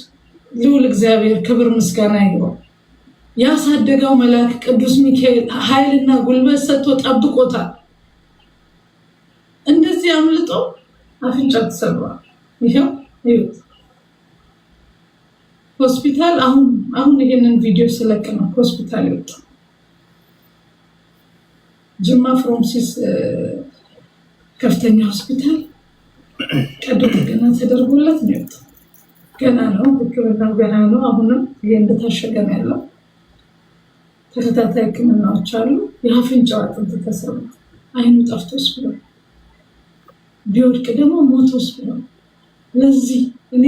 ልዑል እግዚአብሔር ክብር ምስጋና ይግባው ያሳደገው መልአክ ቅዱስ ሚካኤል ኃይልና ጉልበት ሰጥቶ ጠብቆታል። እንደዚህ አምልጦ አፍንጫ ተሰብሯል። ይሄው ይሁት ሆስፒታል አሁን ይሄንን ቪዲዮ ስለቅ ነው ሆስፒታል ይወጣ። ጅማ ፍሮምሲስ ከፍተኛ ሆስፒታል ቀዶ ጥገና ተደርጎለት ነው የወጣው። ገና ነው ሕክምናው ገና ነው። አሁንም ይሄ እንደታሸገ ነው ያለው። ተከታታይ ሕክምናዎች አሉ። የአፍንጫው አጥንት ተሰብሯል። አይኑ ጠፍቶስ ብሎ ቢወድቅ ደግሞ ሞቶስ ብሎ ለዚህ እኔ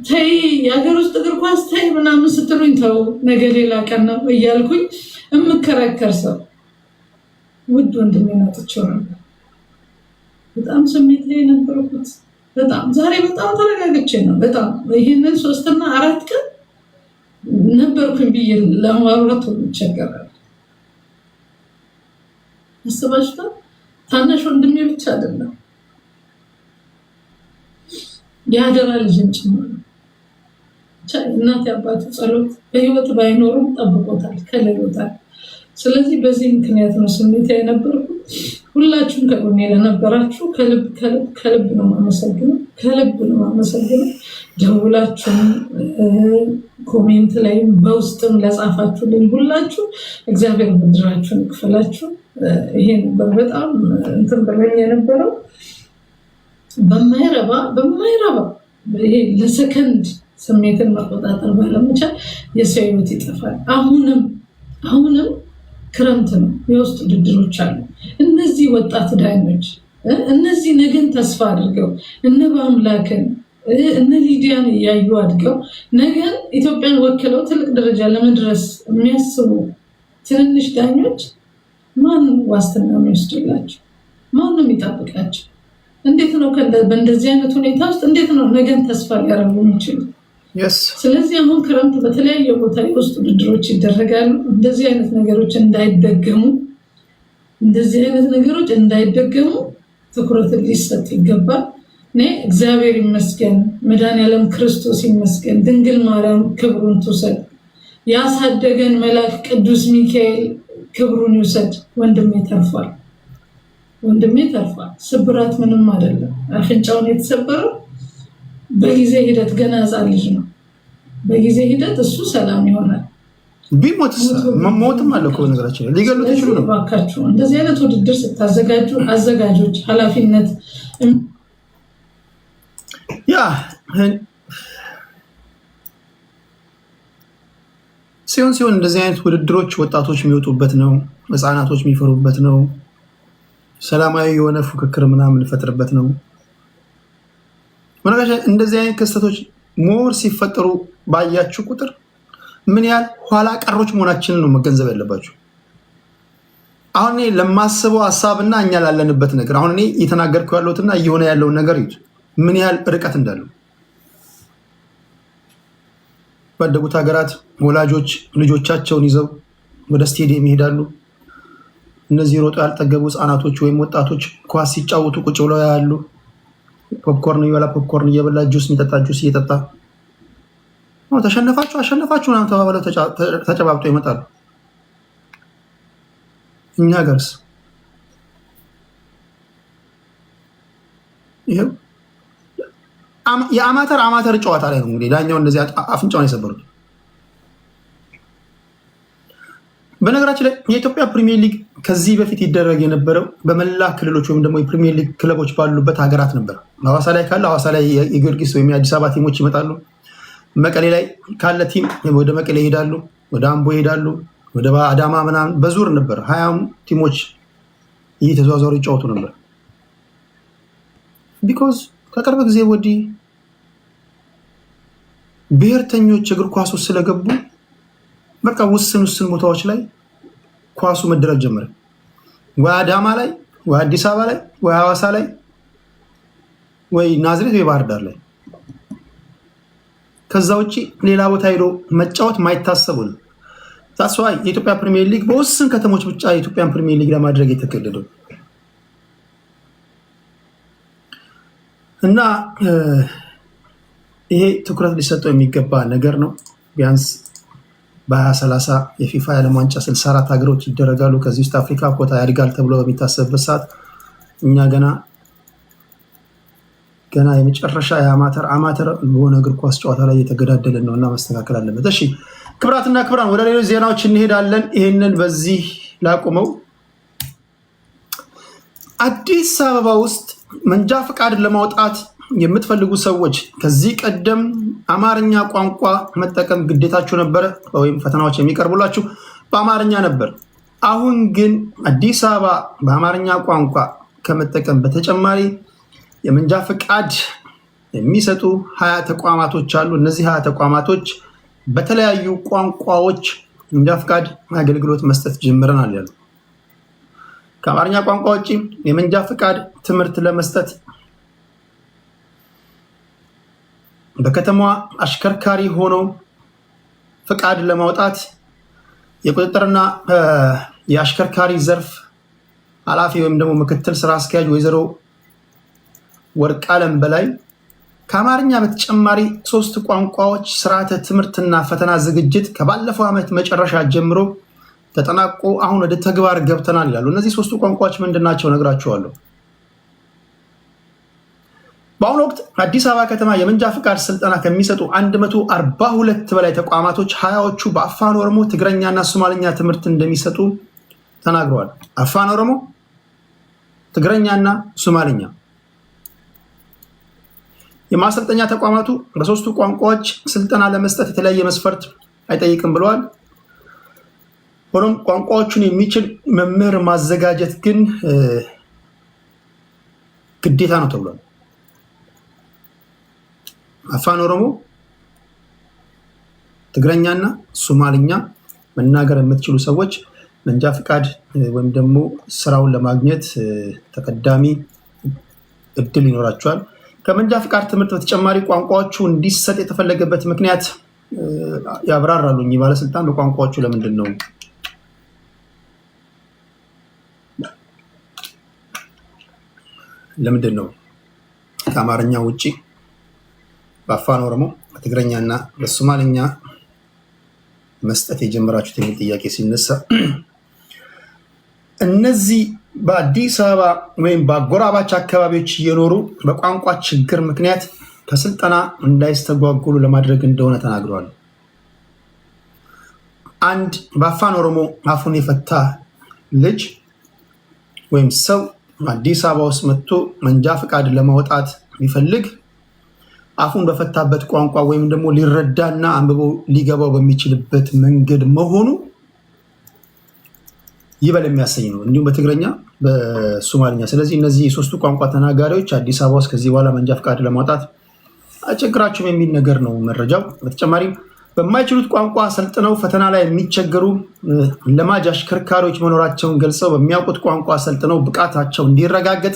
ተይ የሀገር ውስጥ እግር ኳስ ተይ ምናምን ስትሉኝ ተው ነገ ሌላ ቀን ነው እያልኩኝ የምከራከር ሰው ውድ ወንድሜን አጥቼው ነበር። በጣም ስሜት ላይ የነበርኩት በጣም ዛሬ በጣም ተረጋግቼ ነው። በጣም ይህንን 3 እና 4 ቀን ነበርኩኝ ብዬ ለማውራት ይቸገራል። አስባችሁታል? ታናሽ ወንድሜ ብቻ አይደለም የአደራ ልጅም ጭምር ነው። እናት አባቱ ጸሎት በህይወት ባይኖሩም ጠብቆታል፣ ከልሎታል። ስለዚህ በዚህ ምክንያት ነው ስሜት የነበርኩት። ሁላችሁም ከጎኔ ለነበራችሁ ከልብ ነው የማመሰግነው። ደውላችሁም ኮሜንት ላይም በውስጥም ለጻፋችሁልኝ ሁላችሁ እግዚአብሔር ብድራችሁን ይክፈላችሁ። ይሄ ነበር በጣም እንትን በለኝ የነበረው። በማይረባ ይሄ ለሰከንድ ስሜትን መቆጣጠር ባለመቻል የሰው ህይወት ይጠፋል። አሁንም ክረምት ነው፣ የውስጥ ውድድሮች አሉ። እነዚህ ወጣት ዳኞች እነዚህ ነገን ተስፋ አድርገው እነ በአምላክን እነ ሊዲያን እያዩ አድገው ነገን ኢትዮጵያን ወክለው ትልቅ ደረጃ ለመድረስ የሚያስቡ ትንንሽ ዳኞች ማን ዋስትና የሚወስድላቸው? ማን ነው የሚጠብቃቸው? እንዴት ነው በእንደዚህ አይነት ሁኔታ ውስጥ እንዴት ነው ነገን ተስፋ ሊያደርጉ የሚችሉ? ስለዚህ አሁን ክረምት በተለያየ ቦታ የውስጥ ውድድሮች ይደረጋሉ። እንደዚህ አይነት ነገሮች እንዳይደገሙ ትኩረት ሊሰጥ ይገባል። እኔ እግዚአብሔር ይመስገን፣ መድኃኒዓለም ክርስቶስ ይመስገን፣ ድንግል ማርያም ክብሩን ትውሰድ፣ ያሳደገን መልአክ ቅዱስ ሚካኤል ክብሩን ይውሰድ። ወንድሜ ተርፏል። ወንድሜ ተርፏል። ስብራት ምንም አይደለም። አፍንጫውን የተሰበረው በጊዜ ሂደት ገና ሕፃን ልጅ ነው። በጊዜ ሂደት እሱ ሰላም ይሆናል። ቢሞትስ ሞትም አለ እኮ ነገራችን ሊገሉት ይችሉ ነው። እባካችሁ እንደዚህ አይነት ውድድር ስታዘጋጁ አዘጋጆች ኃላፊነት ሲሆን እንደዚህ አይነት ውድድሮች ወጣቶች የሚወጡበት ነው፣ ህፃናቶች የሚፈሩበት ነው፣ ሰላማዊ የሆነ ፉክክር ምናምን ፈጥርበት ነው። እንደዚህ አይነት ክስተቶች ሞር ሲፈጠሩ ባያችሁ ቁጥር ምን ያህል ኋላ ቀሮች መሆናችንን ነው መገንዘብ ያለባችሁ። አሁን እኔ ለማስበው ሀሳብና እኛ ላለንበት ነገር አሁን እኔ እየተናገርኩ ያለሁትና እየሆነ ያለውን ነገር ይዩት፣ ምን ያህል ርቀት እንዳለው። ባደጉት ሀገራት ወላጆች ልጆቻቸውን ይዘው ወደ ስቴዲየም ይሄዳሉ። እነዚህ ሮጦ ያልጠገቡ ህፃናቶች ወይም ወጣቶች ኳስ ሲጫወቱ ቁጭ ብለው ያሉ፣ ፖፕኮርን እየበላ ፖፕኮርን እየበላ ጁስ የሚጠጣ ጁስ እየጠጣ ተሸነፋችሁ አሸነፋችሁ ምናምን ተባብለው ተጨባብጠው ይመጣሉ። እኛ ሀገርስ ይሄው የአማተር ጨዋታ ላይ ነው እንግዲህ ዳኛው እንደዚህ አፍንጫውን የሰበሩት። በነገራችን ላይ የኢትዮጵያ ፕሪሚየር ሊግ ከዚህ በፊት ይደረግ የነበረው በመላ ክልሎች ወይም ደግሞ የፕሪሚየር ሊግ ክለቦች ባሉበት ሀገራት ነበር። ሐዋሳ ላይ ካለ ሐዋሳ ላይ የጊዮርጊስ ወይም የአዲስ አበባ ቲሞች ይመጣሉ። መቀሌ ላይ ካለ ቲም ወደ መቀሌ ይሄዳሉ፣ ወደ አምቦ ይሄዳሉ፣ ወደ አዳማ ምናምን በዙር ነበር 20 ቲሞች እየተዘዋወሩ ይጫወቱ ነበር። ቢኮዝ ከቅርብ ጊዜ ወዲህ ብሔርተኞች እግር ኳስ ውስጥ ስለገቡ በቃ ውስን ቦታዎች ላይ ኳሱ መደረግ ጀመረ። ወይ አዳማ ላይ ወይ አዲስ አበባ ላይ ወይ ሐዋሳ ላይ ወይ ናዝሬት ወይ ባህር ዳር ላይ፣ ከዛ ውጪ ሌላ ቦታ ሄዶ መጫወት ማይታሰቡ ነው። ታስዋ የኢትዮጵያ ፕሪሚየር ሊግ በውስን ከተሞች ብቻ የኢትዮጵያን ፕሪሚየር ሊግ ለማድረግ የተገደደው እና ይሄ ትኩረት ሊሰጠው የሚገባ ነገር ነው። ቢያንስ በ2030 የፊፋ የዓለም ዋንጫ 64 ሀገሮች ይደረጋሉ። ከዚህ ውስጥ አፍሪካ ኮታ ያድጋል ተብሎ በሚታሰብበት ሰዓት እኛ ገና የመጨረሻ የአማተር በሆነ እግር ኳስ ጨዋታ ላይ እየተገዳደልን ነው እና መስተካከል አለበት። እሺ ክብራትና ክብራን ወደ ሌሎች ዜናዎች እንሄዳለን። ይህንን በዚህ ላቁመው። አዲስ አበባ ውስጥ መንጃ ፈቃድ ለማውጣት የምትፈልጉ ሰዎች ከዚህ ቀደም አማርኛ ቋንቋ መጠቀም ግዴታችሁ ነበረ፣ ወይም ፈተናዎች የሚቀርቡላችሁ በአማርኛ ነበር። አሁን ግን አዲስ አበባ በአማርኛ ቋንቋ ከመጠቀም በተጨማሪ የመንጃ ፈቃድ የሚሰጡ 20 ተቋማቶች አሉ። እነዚህ 20 ተቋማቶች በተለያዩ ቋንቋዎች መንጃ ፈቃድ አገልግሎት መስጠት ጀምረናል ያሉ። ከአማርኛ ቋንቋ ውጭ የመንጃ ፈቃድ ትምህርት ለመስጠት በከተማዋ አሽከርካሪ ሆኖ ፈቃድ ለማውጣት የቁጥጥርና የአሽከርካሪ ዘርፍ ኃላፊ ወይም ደግሞ ምክትል ስራ አስኪያጅ ወይዘሮ ወርቅአለም በላይ ከአማርኛ በተጨማሪ 3 ቋንቋዎች ስርዓተ ትምህርትና ፈተና ዝግጅት ከባለፈው ዓመት መጨረሻ ጀምሮ ተጠናቆ አሁን ወደ ተግባር ገብተናል ይላሉ። እነዚህ 3 ቋንቋዎች ምንድናቸው ነግራችኋለሁ። በአሁኑ ወቅት አዲስ አበባ ከተማ የመንጃ ፈቃድ ስልጠና ከሚሰጡ 142 በላይ ተቋማቶች 20ዎቹ በአፋን ኦሮሞ፣ ትግረኛና ሶማሊኛ ትምህርት እንደሚሰጡ ተናግረዋል። አፋን ኦሮሞ፣ ትግረኛና ሶማሊኛ። የማሰልጠኛ ተቋማቱ በ3ቱ ቋንቋዎች ስልጠና ለመስጠት የተለያየ መስፈርት አይጠይቅም ብለዋል። ሆኖም ቋንቋዎቹን የሚችል መምህር ማዘጋጀት ግን ግዴታ ነው ተብሏል። አፋን ኦሮሞ፣ ትግረኛና ሶማሊኛ መናገር የምትችሉ ሰዎች መንጃ ፈቃድ ወይም ደግሞ ስራውን ለማግኘት ተቀዳሚ እድል ይኖራቸዋል። ከመንጃ ፈቃድ ትምህርት በተጨማሪ ቋንቋዎቹ እንዲሰጥ የተፈለገበት ምክንያት ያብራራሉ እኚህ ባለስልጣን። በቋንቋዎቹ ለምንድን ነው ከአማርኛ ውጭ በአፋን ኦሮሞ፣ በትግረኛና በሶማሊኛ መስጠት የጀመራችሁት የሚል ጥያቄ ሲነሳ እነዚህ በአዲስ አበባ ወይም በአጎራባች አካባቢዎች እየኖሩ በቋንቋ ችግር ምክንያት ከስልጠና እንዳይስተጓጉሉ ለማድረግ እንደሆነ ተናግረዋል። አንድ በአፋን ኦሮሞ አፉን የፈታ ልጅ ወይም ሰው አዲስ አበባ ውስጥ መጥቶ መንጃ ፈቃድ ለማውጣት ቢፈልግ አፉን በፈታበት ቋንቋ ወይም ደግሞ ሊረዳና አንብቦ ሊገባው በሚችልበት መንገድ መሆኑ ይበል የሚያሰኝ ነው። እንዲሁም በትግረኛ በሶማሊኛ። ስለዚህ እነዚህ የሶስቱ ቋንቋ ተናጋሪዎች አዲስ አበባ ውስጥ ከዚህ በኋላ መንጃ ፈቃድ ለማውጣት አቸግራቸውም የሚል ነገር ነው መረጃው። በተጨማሪም በማይችሉት ቋንቋ ሰልጥነው ፈተና ላይ የሚቸገሩ ለማጅ አሽከርካሪዎች መኖራቸውን ገልጸው በሚያውቁት ቋንቋ ሰልጥነው ብቃታቸው እንዲረጋገጥ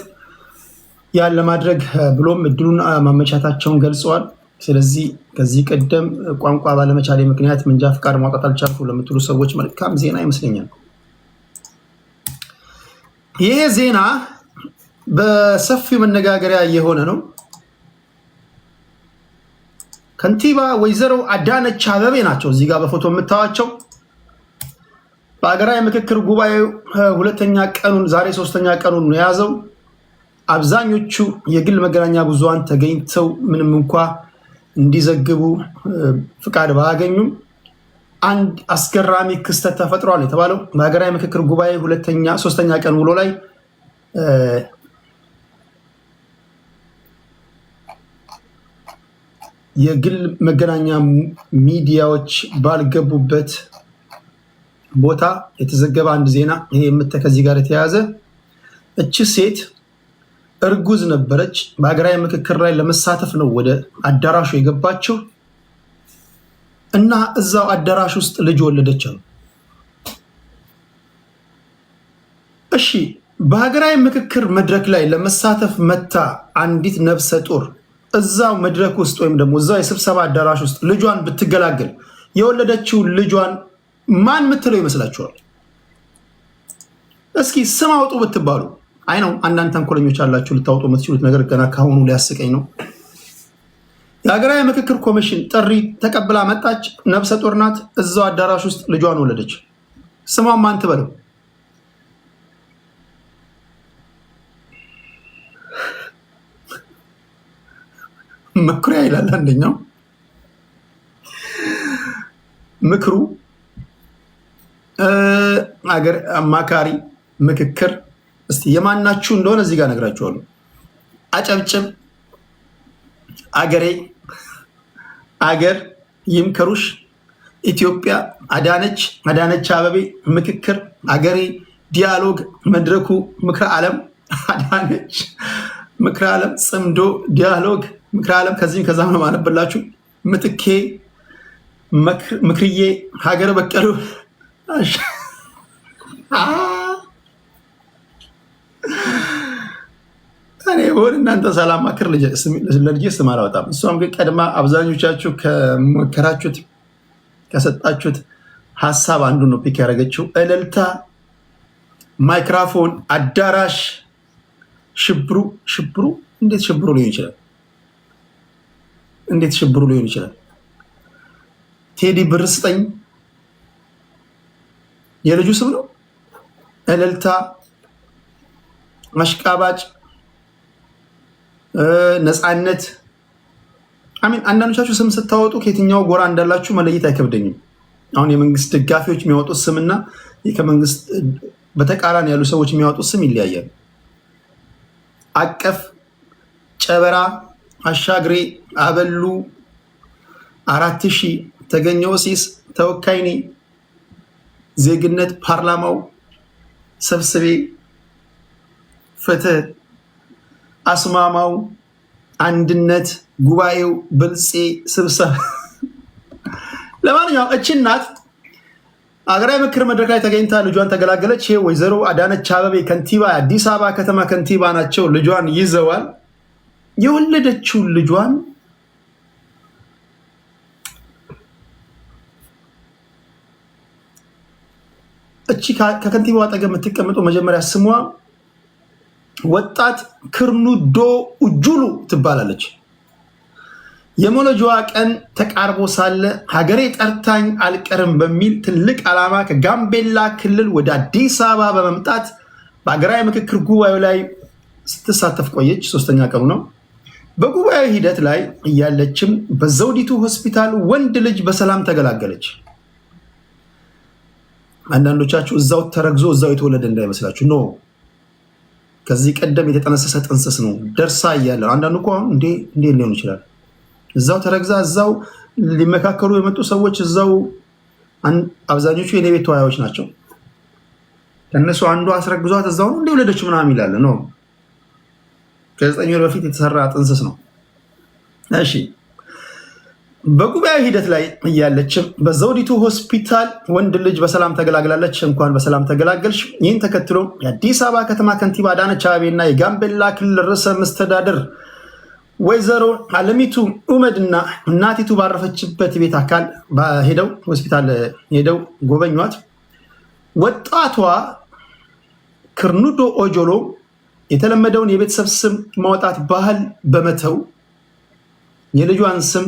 ያን ለማድረግ ብሎም እድሉን ማመቻታቸውን ገልጸዋል። ስለዚህ ከዚህ ቀደም ቋንቋ ባለመቻሌ ምክንያት መንጃ ፈቃድ ማውጣት አልቻልኩ ለምትሉ ሰዎች መልካም ዜና ይመስለኛል። ይሄ ዜና በሰፊው መነጋገሪያ የሆነ ነው። ከንቲባ ወይዘሮ አዳነች አቤቤ ናቸው እዚህ ጋር በፎቶ የምታዋቸው። በሀገራዊ ምክክር ጉባኤው ሁለተኛ ቀኑን ዛሬ ሶስተኛ ቀኑን ነው የያዘው። አብዛኞቹ የግል መገናኛ ብዙሃን ተገኝተው ምንም እንኳ እንዲዘግቡ ፍቃድ ባያገኙም አንድ አስገራሚ ክስተት ተፈጥሯል የተባለው በሀገራዊ ምክክር ጉባኤ ሶስተኛ ቀን ውሎ ላይ የግል መገናኛ ሚዲያዎች ባልገቡበት ቦታ የተዘገበ አንድ ዜና ይሄ ከዚህ ጋር የተያያዘ እቺ ሴት እርጉዝ ነበረች። በሀገራዊ ምክክር ላይ ለመሳተፍ ነው ወደ አዳራሹ የገባችው እና እዛው አዳራሽ ውስጥ ልጅ ወለደች ነው። እሺ በሀገራዊ ምክክር መድረክ ላይ ለመሳተፍ መታ አንዲት ነፍሰ ጡር እዛው መድረክ ውስጥ ወይም ደግሞ እዛው የስብሰባ አዳራሽ ውስጥ ልጇን ብትገላገል የወለደችው ልጇን ማን ምትለው ይመስላችኋል? እስኪ ስም አውጡ ብትባሉ አይ ነው አንዳንድ ተንኮለኞች አላችሁ ልታውጡ የምትችሉት ነገር ገና ካሁኑ ሊያስቀኝ ነው። የሀገራዊ ምክክር ኮሚሽን ጥሪ ተቀብላ መጣች። ነፍሰ ጡር ናት። እዛው አዳራሽ ውስጥ ልጇን ወለደች። ስሟን ማን ትበለው? መኩሪያ ይላል አንደኛው። ምክሩ አገር አማካሪ ምክክር እስቲ የማናችሁ እንደሆነ እዚህ ጋር ነግራችኋለሁ። አጨብጭብ አገር ይምከሩሽ ኢትዮጵያ አዳነች አቤቤ ምክክር አገሬ ዲያሎግ መድረኩ ምክረ ዓለም አዳነች ምክረ ዓለም ጽምዶ ዲያሎግ ምክረ ዓለም ከዚህም ከዛም ነው ማነበላችሁ። ምትኬ ምክርዬ ሀገር በቀሉ እኔ ሆን እናንተ ሰላም ማክር ለልጄ ስም አላወጣም። እሷም ግን ቀድማ አብዛኞቻችሁ ከመከራችሁት ከሰጣችሁት ሀሳብ አንዱ ነው ፒክ ያደረገችው። እልልታ ማይክራፎን አዳራሽ ሽብሩ እንዴት ሽብሩ ሊሆን ይችላል? እንዴት ሽብሩ ሊሆን ይችላል? ቴዲ ብር ስጠኝ የልጁ ስም ነው። እልልታ አሽቃባጭ ነፃነት አሚን። አንዳንዶቻችሁ ስም ስታወጡ ከየትኛው ጎራ እንዳላችሁ መለየት አይከብደኝም። አሁን የመንግስት ደጋፊዎች የሚያወጡት ስምና ከመንግስት በተቃራኒ ያሉ ሰዎች የሚያወጡት ስም ይለያያል። አቀፍ ጨበራ አሻግሬ አበሉ 4000 ተገኘው ሲስ ተወካይ ነኝ ዜግነት ፓርላማው ሰብስቤ ፍትህ አስማማው አንድነት ጉባኤው ብልጼ ስብሰባ። ለማንኛውም እቺ እናት አገራዊ ምክክር መድረክ ላይ ተገኝታ ልጇን ተገላገለች። ይሄ ወይዘሮ አዳነች አቤቤ ከንቲባ የአዲስ አበባ ከተማ ከንቲባ ናቸው። ልጇን ይዘዋል። የወለደችውን ልጇን እቺ ከከንቲባው አጠገብ የምትቀመጠው መጀመሪያ ስሟ ወጣት ክርኑዶ ኡጁሉ ትባላለች። የሞለጆዋ ቀን ተቃርቦ ሳለ ሀገሬ ጠርታኝ አልቀርም በሚል ትልቅ ዓላማ ከጋምቤላ ክልል ወደ አዲስ አበባ በመምጣት በአገራዊ ምክክር ጉባኤው ላይ ስትሳተፍ ቆየች። 3ኛ ቀኑ ነው። በጉባኤው ሂደት ላይ እያለችም በዘውዲቱ ሆስፒታል ወንድ ልጅ በሰላም ተገላገለች። አንዳንዶቻችሁ እዛው ተረግዞ እዛው የተወለደ እንዳይመስላችሁ ነው። ከዚህ ቀደም የተጠነሰሰ ጥንስስ ነው። ደርሳ እያለ አንዳንዱ እኮ እንዴ ሊሆን ይችላል። እዛው ተረግዛ እዛው ሊመካከሉ የመጡ ሰዎች እዛው አብዛኞቹ የኔ ቤት ተወያዮች ናቸው። ከነሱ አንዱ አስረግዟት እዛው ነው እንደወለደች ምናምን ይላል ነው። ከ9 ወር በፊት የተሰራ ጥንስስ ነው። እሺ በጉባኤ ሂደት ላይ እያለችም በዘውዲቱ ሆስፒታል ወንድ ልጅ በሰላም ተገላግላለች። እንኳን በሰላም ተገላገልሽ። ይህን ተከትሎ የአዲስ አበባ ከተማ ከንቲባ አዳነች አቤቤና የጋምቤላ ክልል ርዕሰ መስተዳድር ወይዘሮ አለሚቱ ኡመድና እናቲቱ ባረፈችበት ቤት አካል ሄደው ሆስፒታል ሄደው ጎበኟት። ወጣቷ ክርኑዶ ኦጆሎ የተለመደውን የቤተሰብ ስም ማውጣት ባህል በመተው የልጇን ስም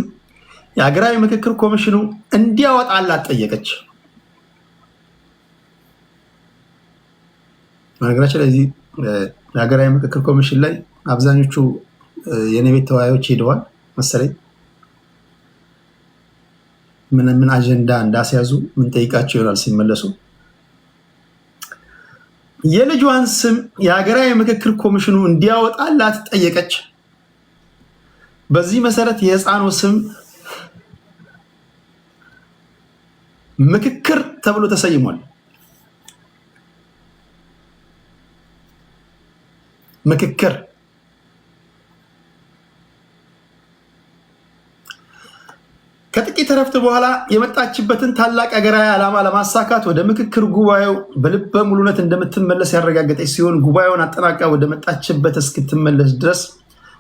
የሀገራዊ ምክክር ኮሚሽኑ እንዲያወጣላት ጠየቀች። በነገራችን ላይ የሀገራዊ ምክክር ኮሚሽን ላይ አብዛኞቹ የኔ ቤት ተወያዮች ሄደዋል መሰለኝ። ምን አጀንዳ እንዳስያዙ ምን ጠይቃቸው ይሆናል ሲመለሱ። የልጇን ስም የሀገራዊ ምክክር ኮሚሽኑ እንዲያወጣላት ጠየቀች። በዚህ መሰረት የህፃኑ ስም ምክክር ተብሎ ተሰይሟል። ምክክር ከጥቂት እረፍት በኋላ የመጣችበትን ታላቅ ሀገራዊ ዓላማ ለማሳካት ወደ ምክክር ጉባኤው በልበ ሙሉነት እንደምትመለስ ያረጋገጠች ሲሆን ጉባኤውን አጠናቃ ወደ መጣችበት እስክትመለስ ድረስ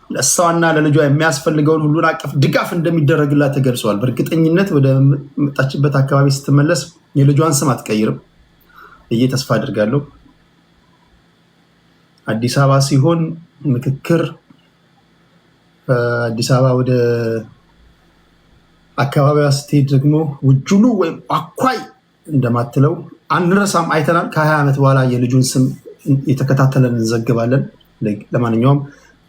ለእሷና ለልጇ የሚያስፈልገውን ሁሉን አቀፍ ድጋፍ እንደሚደረግላት ተገልጿል። በእርግጠኝነት ወደ መጣችበት አካባቢ ስትመለስ የልጇን ስም አትቀይርም ብዬ ተስፋ አድርጋለሁ። አዲስ አበባ ሲሆን ምክክር አዲስ አበባ ወደ አካባቢዋ ስትሄድ ደግሞ ውጁሉ ወይም አኳይ እንደማትለው አንረሳም፣ አይተናል። ከ20 ዓመት በኋላ የልጁን ስም የተከታተለን እንዘግባለን። ለማንኛውም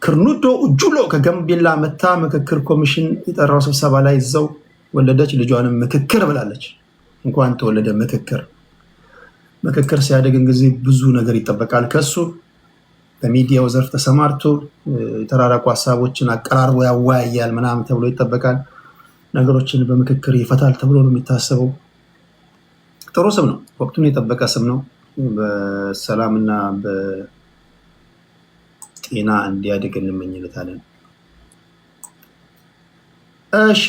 ክርኑዶ ኡጁሎ ከጋምቤላ መታ ምክክር ኮሚሽን የጠራው ስብሰባ ላይ እዛው ወለደች። ልጇንም ምክክር ብላለች። እንኳን ተወለደ ምክክር። ምክክር ሲያደግን ጊዜ ብዙ ነገር ይጠበቃል ከሱ። በሚዲያው ዘርፍ ተሰማርቶ የተራራቁ ሀሳቦችን አቀራርቦ ያወያያል ምናምን ተብሎ ይጠበቃል። ነገሮችን በምክክር ይፈታል ተብሎ ነው የሚታሰበው። ጥሩ ስም ነው፣ ወቅቱን የጠበቀ ስም ነው። በሰላምና በጤና እንዲያድግ እንመኝለታለን። እሺ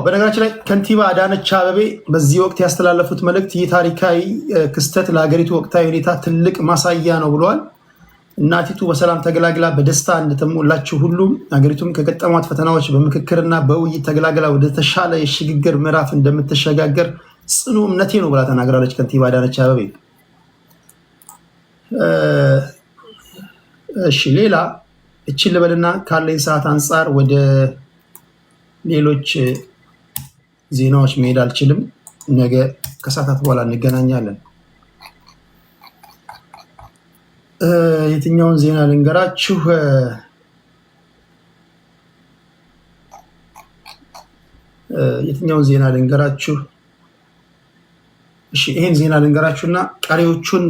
በነገራችን ላይ ከንቲባ አዳነች አቤቤ በዚህ ወቅት ያስተላለፉት መልእክት ይህ ታሪካዊ ክስተት ለሀገሪቱ ወቅታዊ ሁኔታ ትልቅ ማሳያ ነው ብለዋል። እናቲቱ በሰላም ተገላግላ በደስታ እንደተሞላችው ሁሉም ሀገሪቱም ከገጠሟት ፈተናዎች በምክክርና በውይይት ተገላግላ ወደ ተሻለ የሽግግር ምዕራፍ እንደምትሸጋገር ጽኑ እምነቴ ነው ብላ ተናግራለች ከንቲባ አዳነች አቤቤ። እሺ ሌላ እቺን ልበልና ካለኝ ሰዓት አንጻር ወደ ሌሎች ዜናዎች መሄድ አልችልም። ነገ ከሰዓታት በኋላ እንገናኛለን። የትኛውን ዜና ልንገራችሁ? እሺ ይሄን ዜና ልንገራችሁና ቀሪዎቹን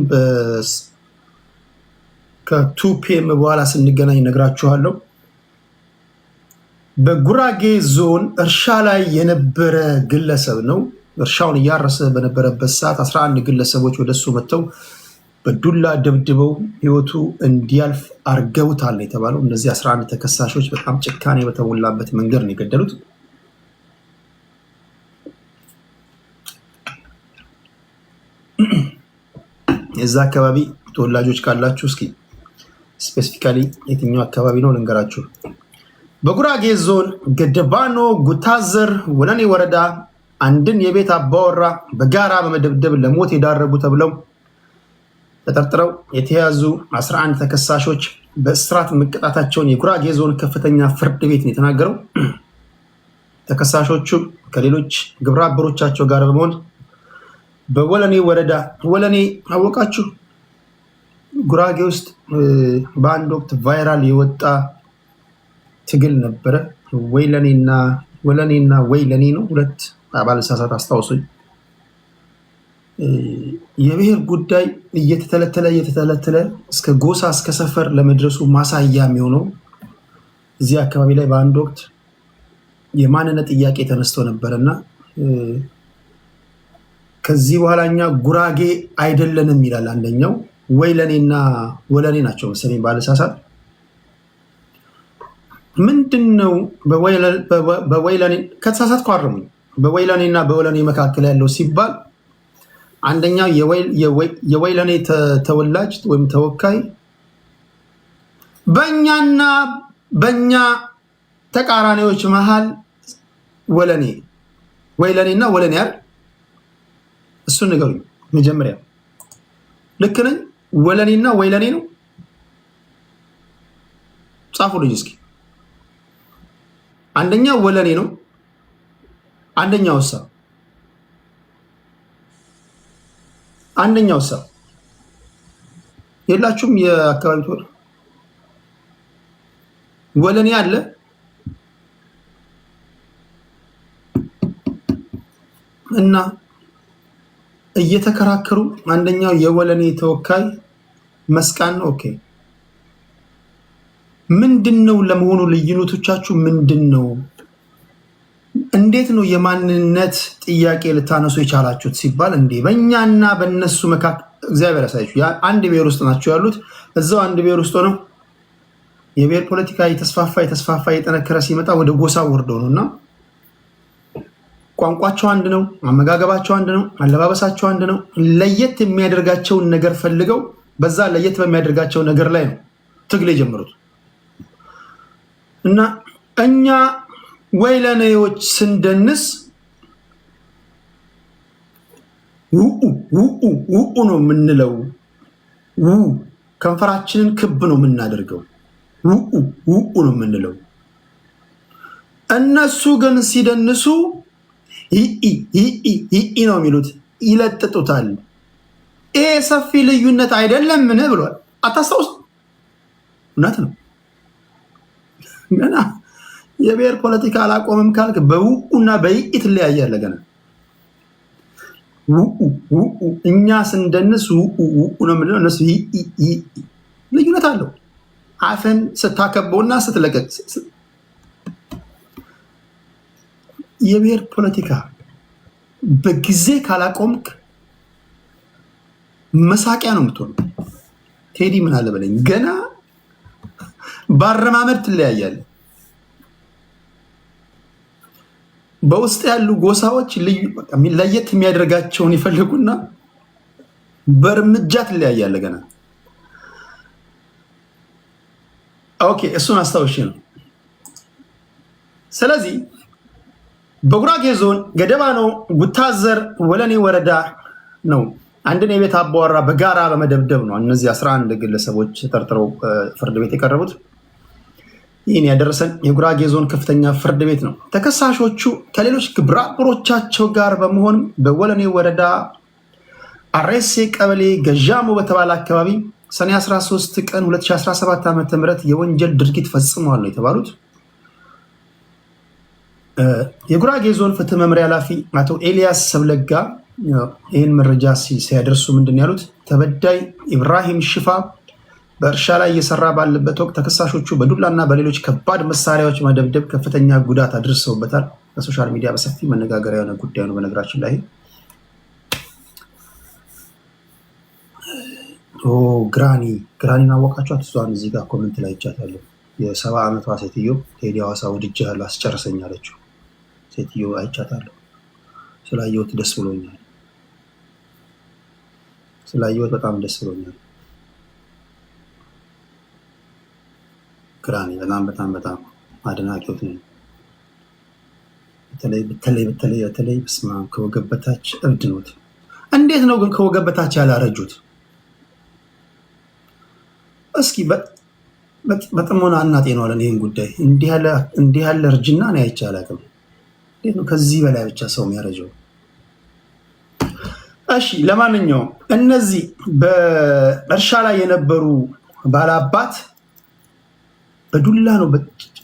ከ2 PM በኋላ ስንገናኝ ነግራችኋለሁ። በጉራጌ ዞን እርሻ ላይ የነበረ ግለሰብ ነው። እርሻውን እያረሰ በነበረበት ሰዓት 11 ግለሰቦች ወደሱ መጥተው በዱላ ደብድበው ህይወቱ እንዲያልፍ አርገውታል የተባለው። እነዚህ 11 ተከሳሾች በጣም ጭካኔ በተሞላበት መንገድ ነው የገደሉት። የዛ አካባቢ ተወላጆች ካላችሁ እስኪ ስፔሲፊካሊ የትኛው አካባቢ ነው ልንገራችሁ። በጉራጌ ዞን ገደባኖ ጉታዘር ወነኔ ወረዳ አንድን የቤት አባወራ በጋራ በመደብደብ ለሞት የዳረጉ ተብለው ተጠርጥረው የተያዙ 11 ተከሳሾች በእስራት መቀጣታቸውን የጉራጌ ዞን ከፍተኛ ፍርድ ቤት ነው የተናገረው። ተከሳሾቹ ከሌሎች ግብረ አበሮቻቸው ጋር በመሆን በወለኔ ወረዳ ወለኔ አወቃችሁ? ጉራጌ ውስጥ በአንድ ወቅት ቫይራል የወጣ ትግል ነበረ። ወለኔና ወይለኔ ነው ሁለት ባለሳሳት አስታውሱኝ። የብሔር ጉዳይ እየተተለተለ እስከ ጎሳ እስከ ሰፈር ለመድረሱ ማሳያ የሚሆነው እዚህ አካባቢ ላይ በአንድ ወቅት የማንነት ጥያቄ ተነስቶ ነበርና ከዚህ በኋላ እኛ ጉራጌ አይደለንም ይላል አንደኛው። ወይለኔና ወለኔ ናቸው መሰለኝ ባለሳሳት። ምንድነው በወይለኔ ከተሳሳትኩ አርሙኝ። በወይለኔና በወለኔ መካከል ያለው ሲባል አንደኛው የወይለኔ ተወላጅ ወይም ተወካይ በእኛ ተቃራኒዎች መሃል ወይለኔና ወለኔ አይደል? እሱን ንገሩኝ መጀመሪያ። ልክ ነኝ? ወለኔና ወይለኔ ነው? ጻፉልኝ እስኪ። አንደኛው ወለኔ ነው፣ አንደኛው የላችሁም? የአካባቢ ቶር ወለኔ አለ። እና እየተከራከሩ አንደኛው የወለኔ ተወካይ መስቃን ነው። ኦኬ ምንድነው ለመሆኑ ልዩነቶቻችሁ ምንድነው? እንዴት ነው የማንነት ጥያቄ ልታነሱ የቻላችሁት ሲባል እንዴ በእኛና በእነሱ መካከል እግዚአብሔር ያሳያችሁ። አንድ ብሔር ውስጥ ናቸው ያሉት። እዛው አንድ ብሔር ውስጥ ሆነው የብሔር ፖለቲካ የተስፋፋ የጠነከረ ሲመጣ ወደ ጎሳ ወርዶ ነውና ቋንቋቸው አንድ ነው፣ አመጋገባቸው አንድ ነው፣ አለባበሳቸው አንድ ነው። ለየት የሚያደርጋቸውን ነገር ፈልገው በዛ ለየት በሚያደርጋቸው ነገር ላይ ነው ትግል የጀመሩት። እና እኛ ወይለኔዎች ስንደንስ ውኡ ነው የምንለው። ከንፈራችንን ክብ ነው የምናደርገው። ውኡ ነው የምንለው። እነሱ ግን ሲደንሱ ይኢ ነው የሚሉት፣ ይለጥጡታል። ይሄ ሰፊ ልዩነት አይደለምን ብሏል። አታስታውስ? እውነት ነው። ገና የብሔር ፖለቲካ አላቆምም ካልክ በውኡና በይኢ ትለያያለህ። ገና እኛ ስንደንስ ውኡ ነው የምንለው፣ እነሱ ልዩነት አለው። አፈን ስታከበውና ስትለቀቅ የብሔር ፖለቲካ በጊዜ ካላቆምክ መሳቂያ ነው የምትሆነው። ቴዲ ምን አለ በለኝ፣ ገና ባረማመድ ትለያያለህ። በውስጥ ያሉ ጎሳዎች ለየት የሚያደርጋቸውን ይፈልጉና በእርምጃ ትለያያለህ ገና። ኦኬ እሱን አስታውሽ ነው። ስለዚህ በጉራጌ ዞን ገደባኖ ጉታዘር ወለኔ ወረዳ ነው አንድን የቤት አባወራ በጋራ በመደብደብ ነው እነዚህ 11 ግለሰቦች ተጠርጥረው ፍርድ ቤት የቀረቡት። ይህን ያደረሰን የጉራጌ ዞን ከፍተኛ ፍርድ ቤት ነው። ተከሳሾቹ ከሌሎች ግብረ አበሮቻቸው ጋር በመሆን በወለኔ ወረዳ አሬሴ ቀበሌ ገዣሞ በተባለ አካባቢ ሰኔ 13 ቀን 2017 ዓ.ም የወንጀል ድርጊት ፈጽመዋል ነው የተባሉት። የጉራጌ ዞን ፍትህ መምሪያ ኃላፊ አቶ ኤልያስ ሰብለጋ ይህን መረጃ ሲያደርሱ ምንድን ያሉት፣ ተበዳይ ኢብራሂም ሽፋ በእርሻ ላይ እየሰራ ባለበት ወቅት ተከሳሾቹ በዱላና በሌሎች ከባድ መሳሪያዎች መደብደብ ከፍተኛ ጉዳት አድርሰውበታል። በሶሻል ሚዲያ በሰፊ መነጋገሪያ የሆነ ጉዳይ ነው። በነገራችን ላይ ግራኒን አወቃችኋት? እሷን እዚህ ጋር ኮመንት ላይ ይቻታለሁ። የ70 ዓመቷ ሴትዮ ቴዲ ሐዋሳ ወድጄሃለሁ አስጨርሰኝ አለችው ሴትዮ አይቻታለሁ። ስላየሁት ደስ ብሎኛል። ስላየሁት በጣም ደስ ብሎኛል። ግራኒ በጣም አድናቂዎት ነኝ። በተለይ በስመ አብ ከወገብ በታች እብድ ነዎት። እንዴት ነው ግን ከወገብ በታች ያላረጁት? እስኪ በጥሞና እናጤነዋለን ይህን ጉዳይ። እንዲህ ያለ እርጅና ነው አይቼ አላውቅም። እንዴት ነው ከዚህ በላይ ብቻ ሰው የሚያረጀው? እሺ ለማንኛውም እነዚህ በእርሻ ላይ የነበሩ ባላባት በዱላ ነው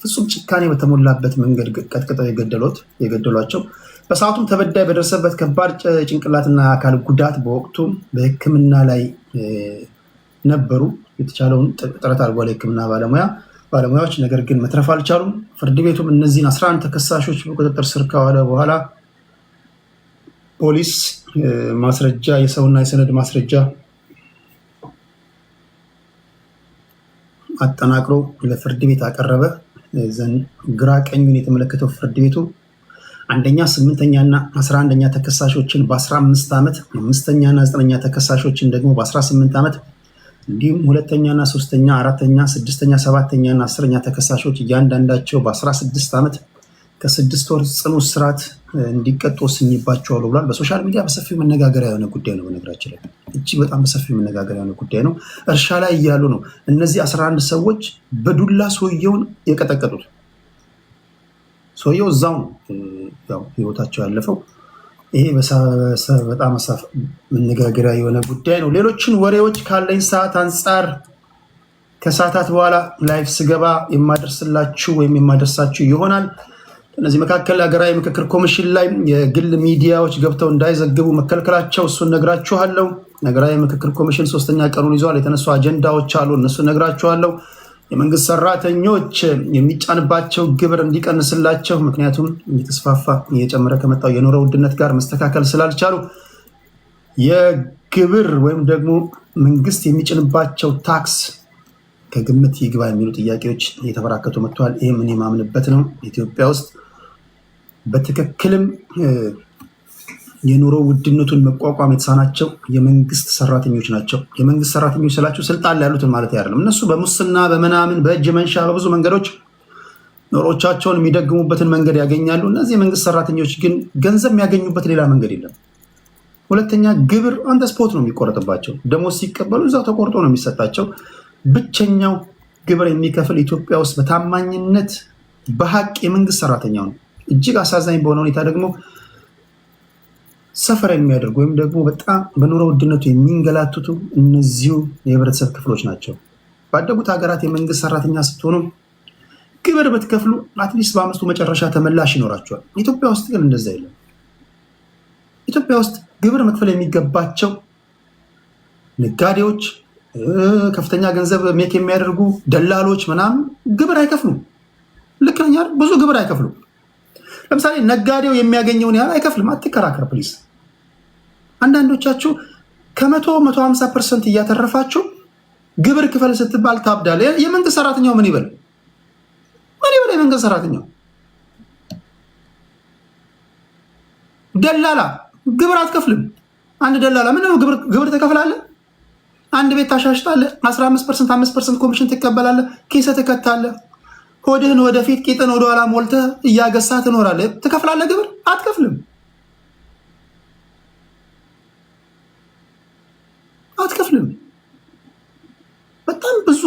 ፍጹም ጭካኔ በተሞላበት መንገድ ቀጥቅጠው የገደሏቸው። በሰዓቱም ተበዳይ በደረሰበት ከባድ ጭንቅላትና አካል ጉዳት በወቅቱ በሕክምና ላይ ነበሩ። የተቻለውን ጥረት አድርጓል የሕክምና ባለሙያዎች፣ ነገር ግን መትረፍ አልቻሉም። ፍርድ ቤቱም እነዚህን 11 ተከሳሾች በቁጥጥር ስር ካዋለ በኋላ ፖሊስ ማስረጃ የሰውና የሰነድ ማስረጃ አጠናቅሮ ለፍርድ ቤት አቀረበ። ግራ ቀኙን የተመለከተው ፍርድ ቤቱ አንደኛ 8ኛና 11ኛ ተከሳሾችን በ15 ዓመት፣ 5ኛና 9ኛ ተከሳሾችን ደግሞ በ18 ዓመት እንዲሁም 2ኛና 3ኛ፣ 4ኛ፣ 6ኛ፣ 7ኛ እና 10ኛ ተከሳሾች እያንዳንዳቸው በ16 ዓመት ከ6 ወር ጽኑ እስራት እንዲቀጡ ወስኜባቸዋለሁ ብሏል። በሶሻል ሚዲያ በሰፊው መነጋገሪያ የሆነ ጉዳይ ነው። በነገራችን ላይ እጅግ በጣም በሰፊው መነጋገሪያ የሆነ ጉዳይ ነው። እርሻ ላይ እያሉ ነው እነዚህ 11 ሰዎች በዱላ ሰውየውን የቀጠቀጡት። ሰውየው እዛው ነው ያው ህይወታቸው ያለፈው። ይሄ በጣም መነጋገሪያ የሆነ ጉዳይ ነው። ሌሎችን ወሬዎች ካለኝ ሰዓት አንጻር ከሰዓታት በኋላ ላይፍ ስገባ የማደርስላችሁ ወይም የማደርሳችሁ ይሆናል። ከነዚህ መካከል ሀገራዊ ምክክር ኮሚሽን ላይ የግል ሚዲያዎች ገብተው እንዳይዘግቡ መከልከላቸው፣ እሱን ነግራችኋለሁ። ሀገራዊ ምክክር ኮሚሽን 3ኛ ቀኑን ይዟል። የተነሱ አጀንዳዎች አሉ፣ እነሱን ነግራችኋለሁ። የመንግስት ሰራተኞች የሚጫንባቸው ግብር እንዲቀንስላቸው፣ ምክንያቱም እየተስፋፋ እየጨመረ ከመጣው የኑሮ ውድነት ጋር መስተካከል ስላልቻሉ የግብር ወይም ደግሞ መንግስት የሚጭንባቸው ታክስ ከግምት ይግባ የሚሉ ጥያቄዎች እየተበራከቱ መጥተዋል። ይህ ምን የማምንበት ነው። ኢትዮጵያ ውስጥ በትክክልም የኑሮ ውድነቱን መቋቋም የተሳናቸው የመንግስት ሰራተኞች ናቸው። የመንግስት ሰራተኞች ስላቸው ስልጣን ላይ ያሉትን ማለት አይደለም። እነሱ በሙስና በምናምን በእጅ መንሻ በብዙ መንገዶች ኑሮቻቸውን የሚደግሙበትን መንገድ ያገኛሉ። እነዚህ የመንግስት ሰራተኞች ግን ገንዘብ የሚያገኙበት ሌላ መንገድ የለም። ሁለተኛ ግብር አንተ ስፖርት ነው የሚቆረጥባቸው። ደሞዝ ሲቀበሉ እዛው ተቆርጦ ነው የሚሰጣቸው። ብቸኛው ግብር የሚከፍል ኢትዮጵያ ውስጥ በታማኝነት በሀቅ የመንግስት ሰራተኛው ነው። እጅግ አሳዛኝ በሆነ ሁኔታ ደግሞ ሰፈር የሚያደርጉ ወይም ደግሞ በጣም በኑሮ ውድነቱ የሚንገላቱቱ እነዚሁ የህብረተሰብ ክፍሎች ናቸው። ባደጉት ሀገራት የመንግስት ሰራተኛ ስትሆኑ ግብር ብትከፍሉ አትሊስት በአመቱ መጨረሻ ተመላሽ ይኖራቸዋል። ኢትዮጵያ ውስጥ ግን እንደዛ የለም። ኢትዮጵያ ውስጥ ግብር መክፈል የሚገባቸው ነጋዴዎች፣ ከፍተኛ ገንዘብ ሜክ የሚያደርጉ ደላሎች ምናምን ግብር አይከፍሉም። ልክ ነኝ አይደል? ብዙ ግብር አይከፍሉም። ለምሳሌ ነጋዴው የሚያገኘውን ያህል አይከፍልም። አትከራከር ፕሊዝ። አንዳንዶቻችሁ ከ150% እያተረፋችሁ ግብር ክፈል ስትባል ታብዳለ። የመንግስት ሰራተኛው ምን ይበል? የመንግስት ሰራተኛው ደላላ ግብር አትከፍልም። አንድ ደላላ ምንድነው ግብር ትከፍላለህ? አንድ ቤት ታሻሽጣለህ፣ 15% 5% ኮሚሽን ትቀበላለህ፣ ኪሰ ትከታለህ፣ ሆድህን ወደፊት ቂጥን ወደኋላ ሞልተህ እያገሳህ ትኖራለህ። ትከፍላለህ ግብር? አትከፍልም። አትከፍልም። በጣም ብዙ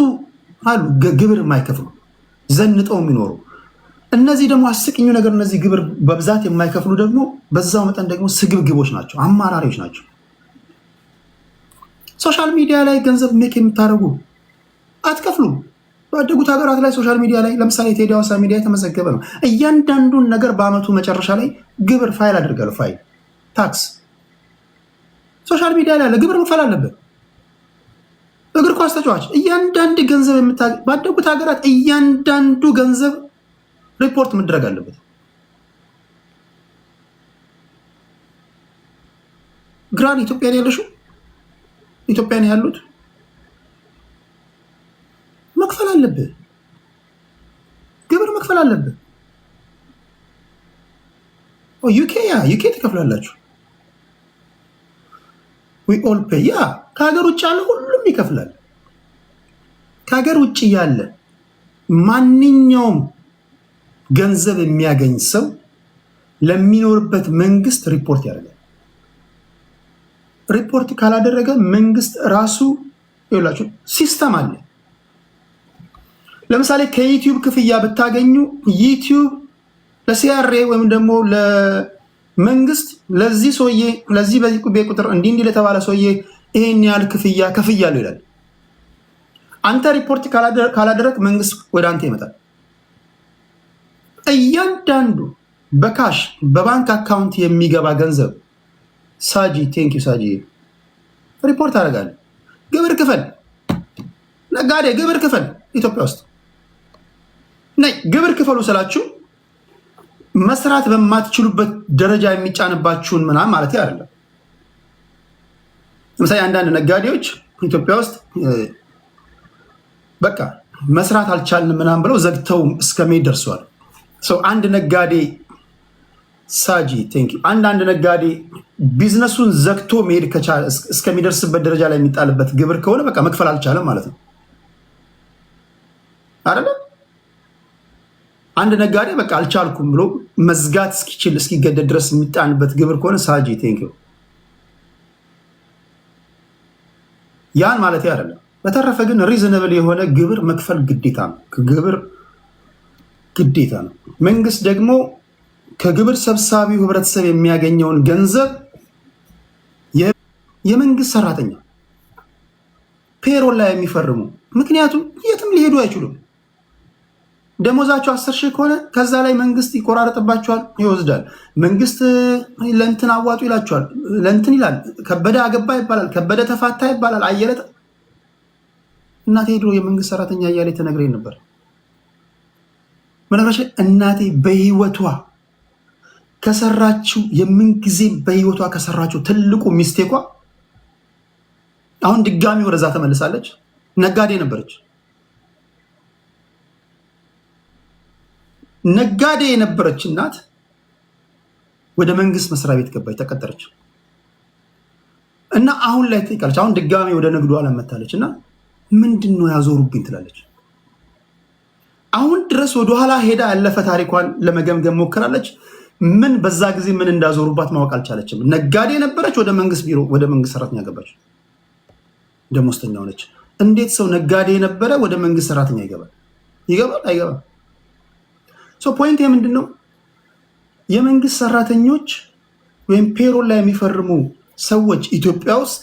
አሉ ግብር የማይከፍሉ ዘንጠው የሚኖሩ። እነዚህ ደግሞ አስቂኙ ነገር እነዚህ ግብር በብዛት የማይከፍሉ ደግሞ በዛው መጠን ደግሞ ስግብግቦች ናቸው፣ አማራሪዎች ናቸው። ሶሻል ሚዲያ ላይ ገንዘብ ሜክ የምታደርጉ አትከፍሉም። ባደጉት ሀገራት ላይ ሶሻል ሚዲያ ላይ ለምሳሌ ቴዲ ሃዋሳ ሚዲያ የተመዘገበ ነው። እያንዳንዱን ነገር በአመቱ መጨረሻ ላይ ግብር ፋይል አድርጋለሁ። ፋይል ታክስ ሶሻል ሚዲያ ላይ ግብር መክፈል አለበት። እግር ኳስ ተጫዋች እያንዳንዱ ገንዘብ ባደጉት ሀገራት እያንዳንዱ ገንዘብ ሪፖርት መድረግ አለበት። ግራን ኢትዮጵያ ነው ያለሽው፣ ኢትዮጵያ ነው ያሉት፣ መክፈል አለብህ። ግብር መክፈል አለብህ። ዩኬ ትከፍላላችሁ። ዊ ኦል ፔይ። ከሀገር ውጭ ያለ ሁሉም ይከፍላል። ከሀገር ውጭ ያለ ማንኛውም ገንዘብ የሚያገኝ ሰው ለሚኖርበት መንግስት ሪፖርት ያደርጋል። ሪፖርት ካላደረገ መንግስት ራሱ ይላችሁ ሲስተም አለ። ለምሳሌ ከዩቲዩብ ክፍያ ብታገኙ ዩቲዩብ ለሲአርኤ ወይም ደግሞ መንግስት ለዚህ ሰውዬ ለዚህ በዚህ ቁጥር እንዲህ ለተባለ ሰውዬ ይሄን ያህል ክፍያ ከፍያለሁ ይላል። አንተ ሪፖርት ካላደረክ መንግስት ወደ አንተ ይመጣል። እያንዳንዱ በካሽ በባንክ አካውንት የሚገባ ገንዘብ ሳጂ ቴንክ ዩ ሳጂ ሪፖርት አደርጋለሁ። ግብር ክፈል፣ ነጋዴ ግብር ክፈል። ኢትዮጵያ ውስጥ ነይ ግብር ክፈሉ ስላችሁ መስራት በማትችሉበት ደረጃ የሚጫንባችሁን ምናምን ማለት አይደለም። ለምሳሌ አንዳንድ ነጋዴዎች ኢትዮጵያ ውስጥ በቃ መስራት አልቻልንም ምናምን ብለው ዘግተው እስከመሄድ ደርሰዋል። አንድ ነጋዴ ሳጂ ቴንክ ዩ አንድ ነጋዴ ቢዝነሱን ዘግቶ መሄድ ከቻለ እስከሚደርስበት ደረጃ ላይ የሚጣልበት ግብር ከሆነ በቃ መክፈል አልቻለም ማለት ነው አይደለ? አንድ ነጋዴ በቃ አልቻልኩም ብሎ መዝጋት እስኪችል እስኪገደድ ድረስ የሚጣንበት ግብር ከሆነ ሳጂ ቴንክ ዩ ያን ማለት አይደለም። በተረፈ ግን ሪዝነብል የሆነ ግብር መክፈል ግዴታ ነው። ግብር ግዴታ ነው። መንግስት ደግሞ ከግብር ሰብሳቢው ህብረተሰብ የሚያገኘውን ገንዘብ የመንግስት ሰራተኛ ፔሮል ላይ የሚፈርሙ ምክንያቱም የትም ሊሄዱ አይችሉም። ደሞዛቸው 10 ሺህ ከሆነ ከዛ ላይ መንግስት ይቆራረጥባቸዋል፣ ይወስዳል። መንግስት ለእንትን አዋጡ ይላቸዋል፣ ለእንትን ይላል። ከበደ አገባ ይባላል፣ ከበደ ተፋታ ይባላል። አየለ እናቴ ድሮ የመንግስት ሰራተኛ እያለ ተነግረኝ ነበር። በነገራችን እናቴ በህይወቷ ከሰራችው የምንጊዜ በህይወቷ ከሰራችው ትልቁ ሚስቴኳ አሁን ድጋሚ ወደዛ ተመልሳለች። ነጋዴ ነበረች። ነጋዴ የነበረች እናት ወደ መንግስት መስሪያ ቤት ገባች፣ ተቀጠረች እና አሁን ላይ ትቀርች። አሁን ድጋሚ ወደ ንግዱ ዓለም መታለች እና ምንድነው ያዞሩብኝ ትላለች። አሁን ድረስ ወደኋላ ሄዳ ያለፈ ታሪኳን ለመገምገም ሞክራለች። ምን በዛ ጊዜ ምን እንዳዞሩባት ማወቅ አልቻለችም። ነጋዴ ነበረች፣ ወደ መንግስት ቢሮ ወደ መንግስት ሰራተኛ ገባች፣ ደሞዝተኛ ሆነች። እንዴት ሰው ነጋዴ የነበረ ወደ መንግስት ሰራተኛ ይገባል? ይገባል? አይገባም? ፖይንት ምንድን ነው? የመንግስት ሰራተኞች ወይም ፔሮል ላይ የሚፈርሙ ሰዎች ኢትዮጵያ ውስጥ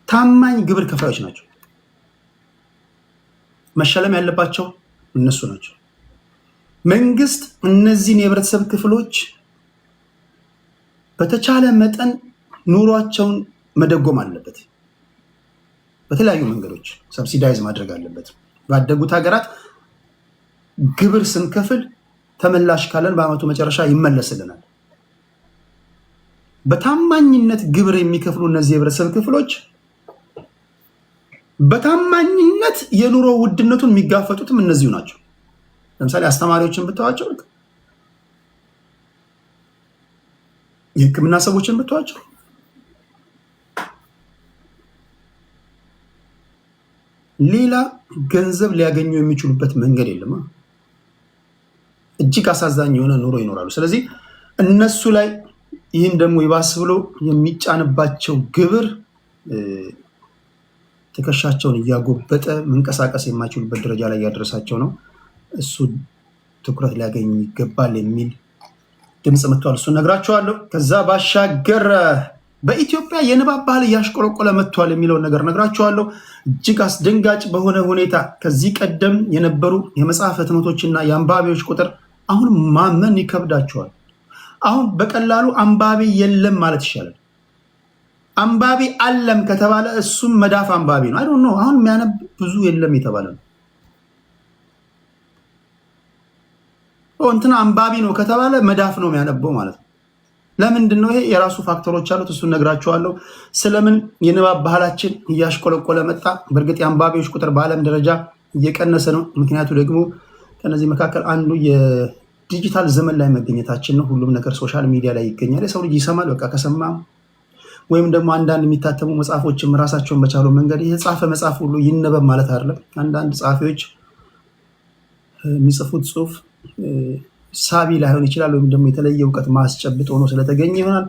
ታማኝ ግብር ከፋዮች ናቸው። መሸለም ያለባቸው እነሱ ናቸው። መንግስት እነዚህን የህብረተሰብ ክፍሎች በተቻለ መጠን ኑሯቸውን መደጎም አለበት። በተለያዩ መንገዶች ሰብሲዳይዝ ማድረግ አለበት። ባደጉት ሀገራት ግብር ስንከፍል ተመላሽ ካለን በአመቱ መጨረሻ ይመለስልናል። በታማኝነት ግብር የሚከፍሉ እነዚህ የህብረተሰብ ክፍሎች በታማኝነት የኑሮ ውድነቱን የሚጋፈጡትም እነዚሁ ናቸው። ለምሳሌ አስተማሪዎችን ብትዋቸው፣ የህክምና ሰዎችን ብትዋቸው፣ ሌላ ገንዘብ ሊያገኙ የሚችሉበት መንገድ የለም። እጅግ አሳዛኝ የሆነ ኑሮ ይኖራሉ። ስለዚህ እነሱ ላይ ይህን ደግሞ ይባስ ብሎ የሚጫንባቸው ግብር ትከሻቸውን እያጎበጠ መንቀሳቀስ የማይችሉበት ደረጃ ላይ እያደረሳቸው ነው። እሱ ትኩረት ሊያገኝ ይገባል የሚል ድምፅ መጥቷል። እሱ ነግራቸዋለሁ። ከዛ ባሻገር በኢትዮጵያ የንባብ ባህል እያሽቆለቆለ መጥቷል የሚለውን ነገር ነግራቸዋለሁ። እጅግ አስደንጋጭ በሆነ ሁኔታ ከዚህ ቀደም የነበሩ የመጽሐፍ ህትመቶችና የአንባቢዎች ቁጥር አሁን ማመን ይከብዳቸዋል። አሁን በቀላሉ አንባቢ የለም ማለት ይሻላል። አንባቢ አለም ከተባለ እሱም መዳፍ አንባቢ ነው። አይዶንት ኖ አሁን የሚያነብ ብዙ የለም የተባለ ነው። እንትና አንባቢ ነው ከተባለ መዳፍ ነው የሚያነበው ማለት ነው። ለምንድን ነው? ይሄ የራሱ ፋክተሮች አሉት። እሱን ነግራቸዋለሁ። ስለምን የንባብ ባህላችን እያሽቆለቆለ መጣ? በእርግጥ የአንባቢዎች ቁጥር በዓለም ደረጃ እየቀነሰ ነው። ምክንያቱ ደግሞ ከነዚህ መካከል አንዱ የዲጂታል ዘመን ላይ መገኘታችን ነው። ሁሉም ነገር ሶሻል ሚዲያ ላይ ይገኛል። የሰው ልጅ ይሰማል። በቃ ከሰማ ወይም ደግሞ አንዳንድ የሚታተሙ መጽሐፎችም ራሳቸውን በቻለው መንገድ የተጻፈ መጽሐፍ ሁሉ ይነበብ ማለት አይደለም። አንዳንድ ጸሐፊዎች የሚጽፉት ጽሁፍ ሳቢ ላይሆን ይችላል፣ ወይም ደግሞ የተለየ እውቀት ማስጨብጥ ሆኖ ስለተገኘ ይሆናል።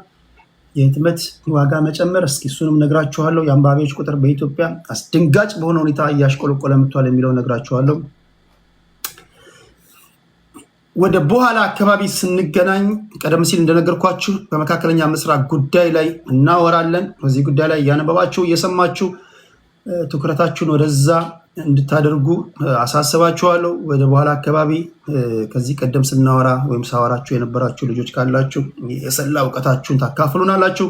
የህትመት ዋጋ መጨመር፣ እስኪ እሱንም ነግራችኋለሁ። የአንባቢዎች ቁጥር በኢትዮጵያ አስደንጋጭ በሆነ ሁኔታ እያሽቆለቆለ መጥቷል የሚለው ነግራችኋለሁ። ወደ በኋላ አካባቢ ስንገናኝ ቀደም ሲል እንደነገርኳችሁ በመካከለኛ ምስራቅ ጉዳይ ላይ እናወራለን። በዚህ ጉዳይ ላይ እያነበባችሁ እየሰማችሁ ትኩረታችሁን ወደዛ እንድታደርጉ አሳስባችኋለሁ። ወደ በኋላ አካባቢ ከዚህ ቀደም ስናወራ ወይም ሳወራችሁ የነበራችሁ ልጆች ካላችሁ የሰላ እውቀታችሁን ታካፍሉናላችሁ።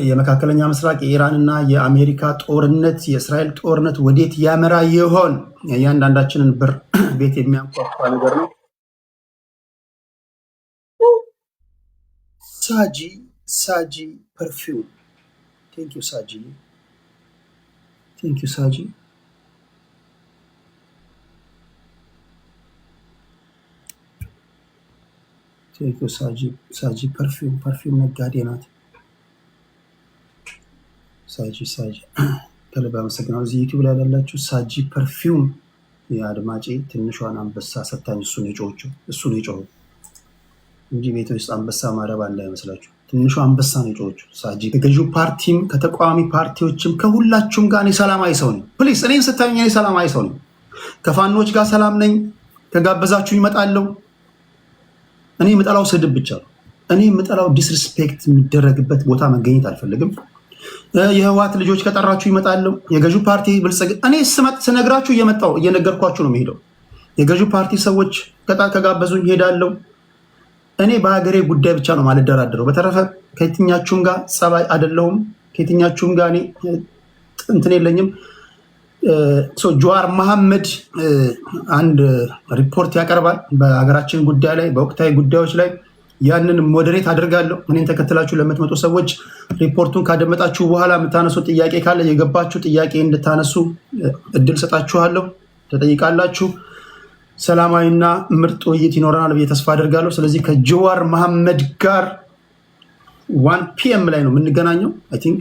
የመካከለኛ ምስራቅ የኢራንና የአሜሪካ ጦርነት፣ የእስራኤል ጦርነት ወዴት ያመራ ይሆን? እያንዳንዳችንን በር ቤት የሚያንኳኳ ነገር ነው። ሳጂ ፐርፊውም ቴንክ ዩ ሳጂ፣ ቴንክ ዩ ሳጂ። ቴንክ ዩ ሳጂ ፐርፊውም ነጋዴ ናት። ሳጂ ከልብ አመሰግናለሁ። እዚህ ዩቲዩብ ላይ ያላችሁ ሳጂ ፐርፊውም የአድማጬ ትንሿን አንበሳ ሰታኝ እሱ ነው የጮኸው እንጂ ቤት ውስጥ አንበሳ ማረባ እንዳይመስላችሁ። ትንሿ አንበሳ ነው የጮኸችው ሳጂ። ከገዢው ፓርቲም ከተቃዋሚ ፓርቲዎችም ከሁላችሁም ጋር እኔ ሰላማዊ ሰው ነኝ። ፕሊስ እኔን ስታዩኝ እኔ ሰላማዊ ሰው ነኝ። ከፋኖች ጋር ሰላም ነኝ። ከጋበዛችሁ ይመጣለሁ። እኔ የምጠላው ስድብ ብቻ ነው። እኔ የምጠላው ዲስሪስፔክት የሚደረግበት ቦታ መገኘት አልፈልግም። የህወሓት ልጆች ከጠራችሁ ይመጣለሁ። የገዢው ፓርቲ ብልጽግና እኔ ስነግራችሁ እየነገርኳችሁ ነው የሚሄደው። የገዢው ፓርቲ ሰዎች ከጋበዙኝ ሄዳለሁ። እኔ በሀገሬ ጉዳይ ብቻ ነው ማልደራደረው። በተረፈ ከየትኛችሁም ጋር ጸባይ አይደለሁም። ከየትኛችሁም ጋር እኔ እንትን የለኝም። ጀዋር መሐመድ አንድ ሪፖርት ያቀርባል በሀገራችን ጉዳይ ላይ፣ በወቅታዊ ጉዳዮች ላይ። ያንን ሞዴሬት አድርጋለሁ። እኔን ተከትላችሁ ለምትመጡ ሰዎች ሪፖርቱን ካደመጣችሁ በኋላ የምታነሱ ጥያቄ ካለ የገባችሁ ጥያቄ እንድታነሱ እድል ሰጣችኋለሁ። ተጠይቃላችሁ። ሰላማዊና ምርጥ ውይይት ይኖረናል ብዬ ተስፋ አድርጋለሁ። ስለዚህ ከጀዋር መሐመድ ጋር 1 PM ላይ ነው የምንገናኘው። አይ ቲንክ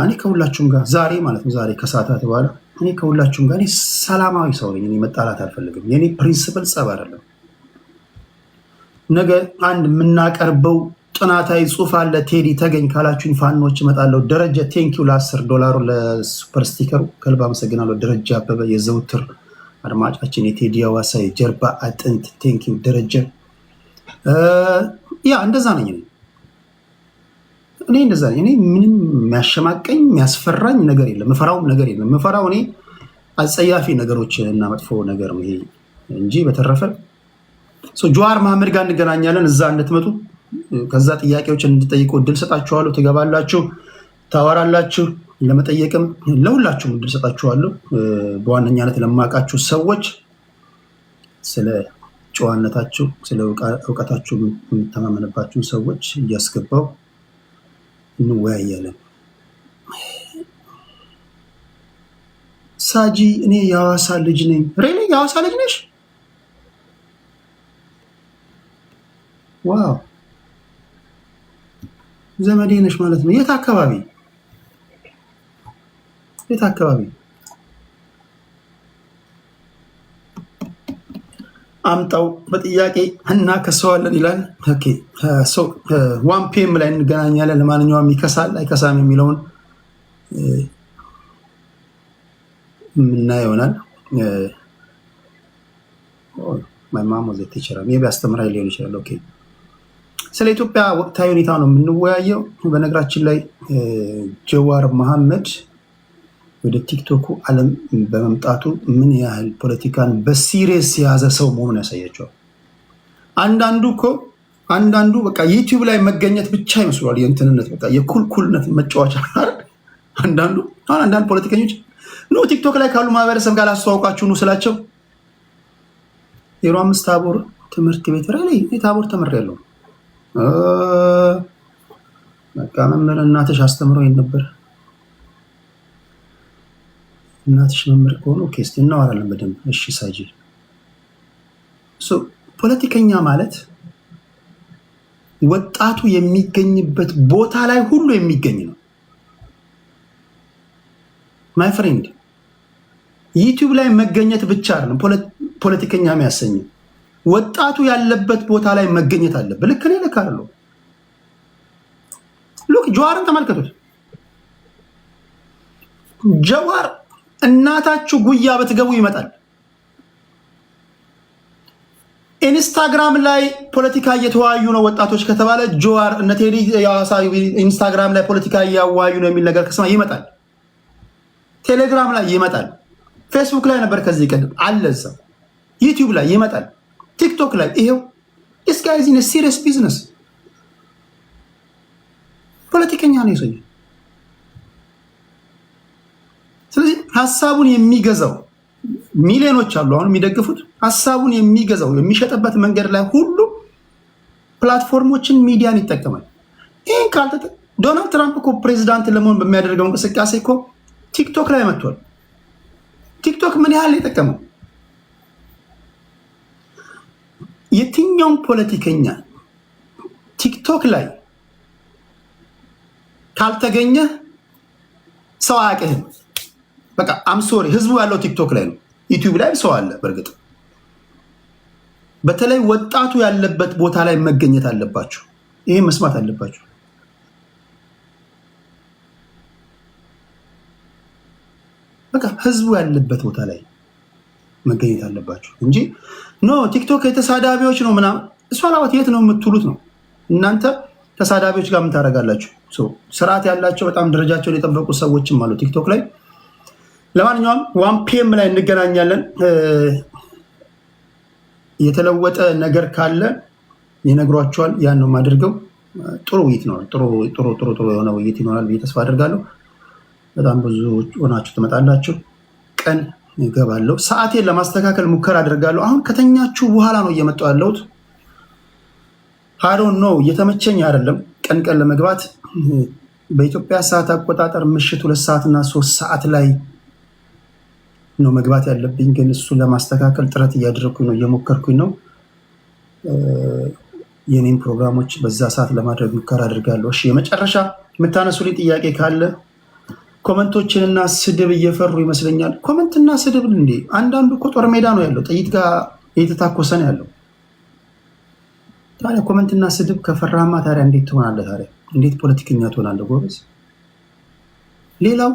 እኔ ከሁላችሁም ጋር ዛሬ ማለት ነው፣ ዛሬ ከሰዓታት በኋላ እኔ ከሁላችሁም ጋር ሰላማዊ ሰው ነኝ። እኔ መጣላት አልፈልግም። የኔ ፕሪንሲፕል ጸብ አይደለም። ነገ አንድ የምናቀርበው ጥናታዊ ጽሑፍ አለ። ቴዲ ተገኝ ካላችሁኝ ፋኖች እመጣለሁ። ደረጀ ቴንኪው ለ$10 ለሱፐር ስቲከሩ ከልብ አመሰግናለሁ። ደረጀ አበበ የዘውትር አድማጫችን የቴዲ አዋሳ የጀርባ አጥንት ቴንኪው ደረጀ። እንደዛ ነኝ እኔ እንደዛ ነኝ። እኔ ምንም የሚያሸማቀኝ የሚያስፈራኝ ነገር የለም። የምፈራውም ነገር የለም። የምፈራው እኔ አጸያፊ ነገሮች እና መጥፎ ነገር ነው ይሄ እንጂ በተረፈ ጀዋር መሐመድ ጋር እንገናኛለን። እዛ እንድትመጡ ከዛ ጥያቄዎችን እንድጠይቁ እድል ሰጣችኋለሁ። ትገባላችሁ፣ ታወራላችሁ። ለመጠየቅም ለሁላችሁም እድል ሰጣችኋለሁ። በዋነኛነት ለማውቃችሁ ሰዎች ስለ ጨዋነታችሁ፣ ስለ እውቀታችሁ የምተማመንባችሁን ሰዎች እያስገባው እንወያያለን። ሳጂ እኔ የሐዋሳ ልጅ ነኝ። ሬሌ የሐዋሳ ልጅ ነሽ? ዋው ዘመዴ ነሽ ማለት ነው። የት አካባቢ? አምጣው በጥያቄ እናከሰዋለን ይላል። ኦኬ 1 PM ላይ እንገናኛለን። ለማንኛውም ይከሳል አይከሳም የሚለውን ምናየው ይሆናል። ማማሞ ዘት ይችላል ሜቢ አስተምራይ ሊሆን ይችላል። ኦኬ ስለ ኢትዮጵያ ወቅታዊ ሁኔታ ነው የምንወያየው። በነገራችን ላይ ጀዋር መሐመድ ወደ ቲክቶኩ ዓለም በመምጣቱ ምን ያህል ፖለቲካን በሲሪየስ የያዘ ሰው መሆኑን ያሳያቸዋል። አንዳንዱ በቃ ዩቲዩብ ላይ መገኘት ብቻ ይመስሏል የእንትንነት በቃ የኩልኩልነት መጫወቻ። አንዳንድ ፖለቲከኞች ነው ቲክቶክ ላይ ካሉ ማህበረሰብ ጋር አስተዋውቃችሁ ነው ስላቸው 05 ታቦር ትምህርት ቤት ላይ ታቦር ተምሬያለሁ። በቃ መምህር እናትሽ አስተምረው ነበር። እናትሽ መምህር ከሆነ ኦኬ እስቲ እናወራለን በደንብ። እሺ ሳጂ ፖለቲከኛ ማለት ወጣቱ የሚገኝበት ቦታ ላይ ሁሉ የሚገኝ ነው። ማይ ፍሬንድ ዩቲዩብ ላይ መገኘት ብቻ አይደለም ፖለቲከኛ የሚያሰኘው፣ ወጣቱ ያለበት ቦታ ላይ መገኘት አለበት። ልክ እኔ ልክ አይደለሁ? ሉክ ጀዋርን ተመልከቱት። ጀዋር እናታችሁ ጉያ በትገቡ ይመጣል። ኢንስታግራም ላይ ፖለቲካ እየተወያዩ ነው ወጣቶች ከተባለ ጆዋር እነ ቴዲ የሐዋሳ ኢንስታግራም ላይ ፖለቲካ እያወያዩ ነው የሚል ነገር ከሰማ ይመጣል። ቴሌግራም ላይ ይመጣል። ፌስቡክ ላይ ነበር ከዚህ ቀደም አለዛ። ዩቲዩብ ላይ ይመጣል። ቲክቶክ ላይ ይሄው this guy is in a serious business ፖለቲከኛ ነው ይሰኝ። ስለዚህ ሐሳቡን የሚገዛው ሚሊዮኖች አሉ አሁን የሚደግፉት ሐሳቡን የሚገዛው የሚሸጥበት መንገድ ላይ ሁሉ ፕላትፎርሞችን ሚዲያን ይጠቀማል። ይሄን ካልተጠ ዶናልድ ትራምፕ እኮ ፕሬዚዳንት ለመሆን በሚያደርገው እንቅስቃሴ እኮ ቲክቶክ ላይ መጥቷል። ቲክቶክ ምን ያህል የጠቀመው? የትኛውም ፖለቲከኛ ቲክቶክ ላይ ካልተገኘ ሰው አያውቅህም። በቃ አምሶሪ ህዝቡ ያለው ቲክቶክ ላይ ነው። ዩቲዩብ ላይ ሰው አለ። በእርግጥ በተለይ ወጣቱ ያለበት ቦታ ላይ መገኘት አለባችሁ። ይሄ መስማት አለባችሁ። በቃ ህዝቡ ያለበት ቦታ ላይ መገኘት አለባችሁ እንጂ ኖ ቲክቶክ የተሳዳቢዎች ነው ምናምን እሷ ላውት የት ነው የምትሉት ነው። እናንተ ተሳዳቢዎች ጋር ምን ታደርጋላችሁ? ስርዓት ያላቸው በጣም ደረጃቸውን የጠበቁ ሰዎችም አሉ ቲክቶክ ላይ። ለማንኛውም 1 PM ላይ እንገናኛለን። የተለወጠ ነገር ካለ ይነግሯቸዋል። ያን ነው የማደርገው። ጥሩ ውይይት ነው። ጥሩ የሆነ ውይይት ይኖራል ብዬ ተስፋ አደርጋለሁ። በጣም ብዙ ሆናችሁ ትመጣላችሁ። ቀን እገባለሁ። ሰዓቴን ለማስተካከል ሙከራ አደርጋለሁ። አሁን ከተኛችሁ በኋላ ነው እየመጣሁ ያለሁት። አይ ዶንት ኖ እየተመቸኝ አይደለም። ቀን ለመግባት በኢትዮጵያ ሰዓት አቆጣጠር ምሽት 2 ሰዓት እና 3 ሰዓት ላይ ነው መግባት ያለብኝ። ግን እሱ ለማስተካከል ጥረት እያደረኩኝ ነው፣ እየሞከርኩኝ ነው። የኔን ፕሮግራሞች በዛ ሰዓት ለማድረግ ሙከራ አድርጋለሁ። እሺ የመጨረሻ የምታነሱልኝ ጥያቄ ካለ ኮመንቶችንና ስድብ እየፈሩ ይመስለኛል። ኮመንትና ስድብ እንዴ! አንዳንዱ እኮ ጦር ሜዳ ነው ያለው፣ ጥይት ጋር እየተታኮሰ ነው ያለው። ታዲያ ኮመንትና ስድብ ከፈራማ ታዲያ እንዴት ትሆናለህ? ታዲያ እንዴት ፖለቲከኛ ትሆናለህ? ጎበዝ። ሌላው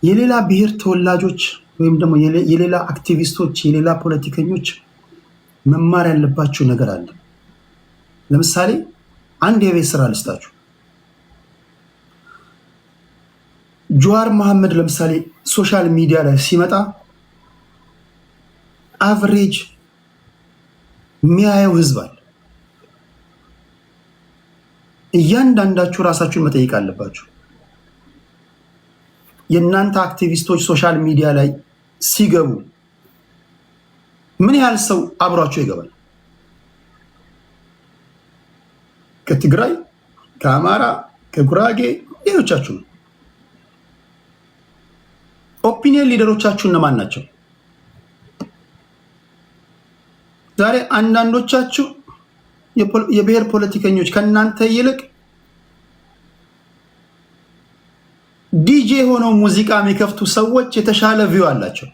የሌላ ብሔር ተወላጆች ወይም ደግሞ የሌላ አክቲቪስቶች የሌላ ፖለቲከኞች መማር ያለባቸው ነገር አለ። ለምሳሌ አንድ የቤት ስራ ልስጣችሁ። ጀዋር መሐመድ ለምሳሌ ሶሻል ሚዲያ ላይ ሲመጣ አቨሬጅ የሚያየው ህዝብ አለ። እያንዳንዳችሁ ራሳችሁን መጠየቅ አለባችሁ። የእናንተ አክቲቪስቶች ሶሻል ሚዲያ ላይ ሲገቡ ምን ያህል ሰው አብሯቸው ይገባል? ከትግራይ፣ ከአማራ፣ ከጉራጌ ሌሎቻችሁ ነው። ኦፒኒየን ሊደሮቻችሁ እነማን ናቸው? ዛሬ አንዳንዶቻችሁ የብሔር ፖለቲከኞች ከእናንተ ይልቅ ዲጄ ሆነው ሙዚቃ የሚከፍቱ ሰዎች የተሻለ ቪው አላቸው፣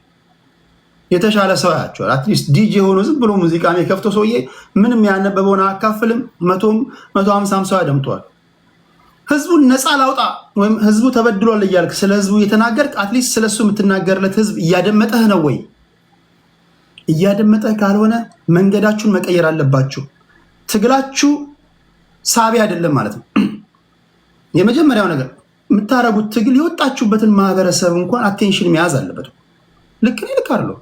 የተሻለ ሰው ያቸዋል። አትሊስት ዲጄ ሆኖ ዝም ብሎ ሙዚቃ የሚከፍተው ሰውዬ ምንም ያነበበውን አካፍልም፣ 150 ሰው ያደምጠዋል። ህዝቡን ነፃ ላውጣ ወይም ህዝቡ ተበድሏል እያልክ ስለ ህዝቡ የተናገርክ አትሊስት ስለሱ የምትናገርለት ህዝብ እያደመጠህ ነው ወይ? እያደመጠህ ካልሆነ መንገዳችሁን መቀየር አለባችሁ። ትግላችሁ ሳቢ አይደለም ማለት ነው። የመጀመሪያው ነገር የምታረጉት ትግል የወጣችሁበትን ማህበረሰብ እንኳን አቴንሽን መያዝ አለበት። ልክ ነው፣ ልክ አይደለም።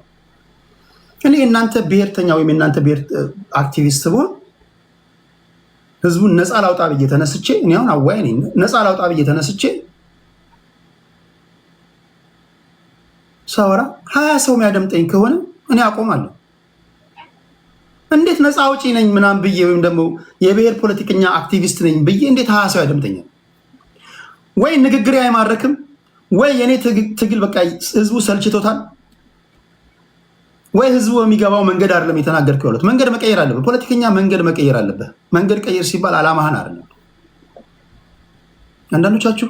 እኔ እናንተ ብሔርተኛ ወይም እናንተ ብሔር አክቲቪስት ብሆን ህዝቡን ነፃ ላውጣ ብዬ ተነስቼ እኔ አሁን አዋይ ነኝ፣ ነፃ ላውጣ ብዬ ተነስቼ ሳወራ 20 ሰው የሚያደምጠኝ ከሆነ እኔ አቆማለሁ። እንዴት ነፃ አውጪ ነኝ ምናምን ብዬ ወይም ደግሞ የብሔር ፖለቲከኛ አክቲቪስት ነኝ ብዬ እንዴት 20 ሰው ያደምጠኛል? ወይ ንግግሬ አይማረክም፣ ወይ የኔ ትግል በቃ ህዝቡ ሰልችቶታል፣ ወይ ህዝቡ የሚገባው መንገድ አይደለም የተናገርከው ያሉት። መንገድ መቀየር አለበት። ፖለቲከኛ መንገድ መቀየር አለበት። መንገድ ቀየር ሲባል አላማህን አይደለም። አንዳንዶቻችሁ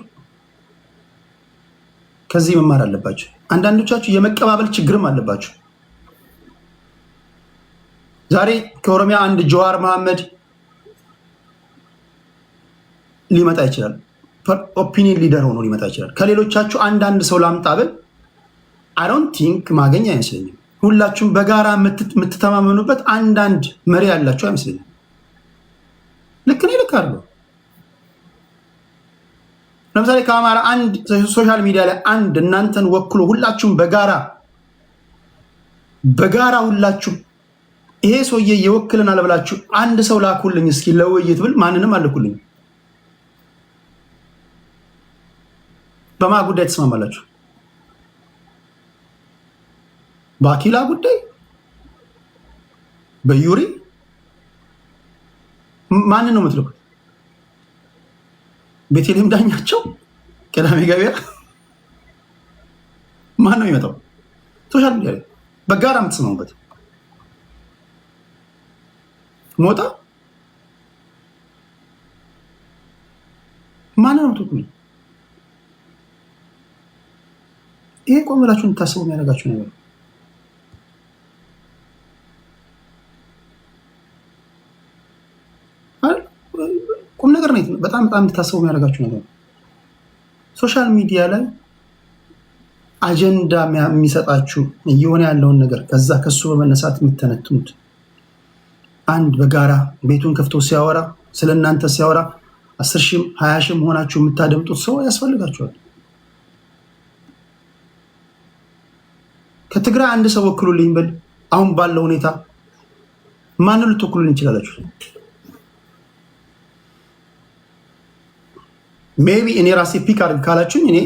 ከዚህ መማር አለባችሁ። አንዳንዶቻችሁ የመቀባበል ችግርም አለባችሁ። ዛሬ ከኦሮሚያ አንድ ጀዋር መሐመድ ሊመጣ ይችላል። ኦፒኒየን ሊደር ሆኖ ሊመጣ ይችላል። ከሌሎቻችሁ አንዳንድ ሰው ላምጣ ብል አይ ዶንት ቲንክ ማገኝ አይመስለኝም። ሁላችሁም በጋራ የምትተማመኑበት አንዳንድ መሪ ያላችሁ አይመስለኝም። ልክ ነው፣ ልክ አለው። ለምሳሌ ከአማራ አንድ ሶሻል ሚዲያ ላይ አንድ እናንተን ወክሎ ሁላችሁም በጋራ ሁላችሁም ይሄ ሰውዬ ይወክልናል ብላችሁ አንድ ሰው ላኩልኝ እስኪ ለውይይት ብል ማንንም አልኩልኝ። በማ ጉዳይ ተስማማላችሁ? በአኪላ ጉዳይ፣ በዩሪ ማንን ነው የምትልኩት? ቤተልሔም ዳኛቸው፣ ቅዳሜ ገበያ ማን ነው የሚመጣው? ሶሻል ሚዲያ ላይ በጋራ የምትስማሙበት ሞጣ ማን ነው የምትልኩት? ይሄ ቆም ብላችሁ እንድታስቡ የሚያደርጋችሁ ነገር ቁም ነገር ነው። በጣም እንድታስቡ የሚያደርጋችሁ ነገር ሶሻል ሚዲያ ላይ አጀንዳ የሚሰጣችሁ እየሆነ ያለውን ነገር ከሱ በመነሳት የምትተነትኑት አንድ በጋራ ቤቱን ከፍቶ ሲያወራ ስለ እናንተ ሲያወራ 10 ሺህም 20 ሺህም ሆናችሁ የምታደምጡት ሰው ያስፈልጋችኋል። ከትግራይ አንድ ሰው ወክሉልኝ በል። አሁን ባለው ሁኔታ ማንን ልትወክሉልኝ ይችላላችሁ? ሜቢ እኔ ራሴ ፒክ አድርግ ካላችሁኝ እኔ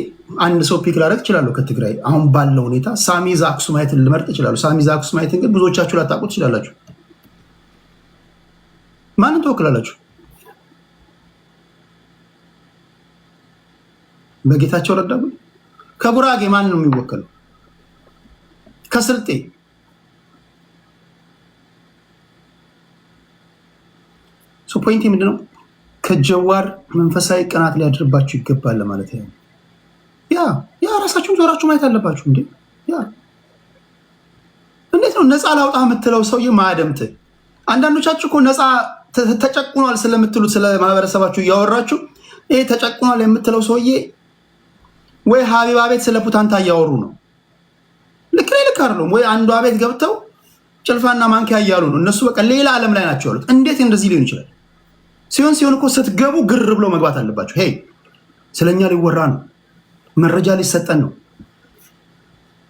አንድ ሰው ፒክ ላደርግ እችላለሁ ከትግራይ። አሁን ባለው ሁኔታ ሳሚዛ አክሱማይትን ልመርጥ እችላለሁ። ሳሚዛ አክሱማይትን ግን ብዙዎቻችሁ ላታውቁት ትችላላችሁ። ማንን ትወክላላችሁ? በጌታቸው ረዳ? ከጉራጌ ማን ነው የሚወከለው? ከስልጤ ፖይንት ምንድነው? ከጀዋር መንፈሳዊ ቅናት ሊያድርባችሁ ይገባል ለማለት ነው። ያ ራሳችሁን ዞራችሁ ማየት አለባችሁ። እንዴት ነው ነፃ ላውጣ የምትለው ሰውዬ ማያደምጥ? አንዳንዶቻችሁ እኮ ነፃ ተጨቁኗል ስለምትሉት ስለ ማህበረሰባችሁ እያወራችሁ ይሄ ተጨቁኗል የምትለው ሰውዬ ወይ ሀቢባ ቤት ስለ ፑታንታ እያወሩ ነው። ልክ አይደለም ወይ? አንዷ ቤት ገብተው ጭልፋና ማንኪያ እያሉ ነው። እነሱ በቃ ሌላ ዓለም ላይ ናቸው ያሉት። እንዴት እንደዚህ ሊሆን ይችላል? ሲሆን እኮ ስትገቡ ግር ብሎ መግባት አለባቸው። ሄይ ስለኛ ሊወራ ነው፣ መረጃ ሊሰጠን ነው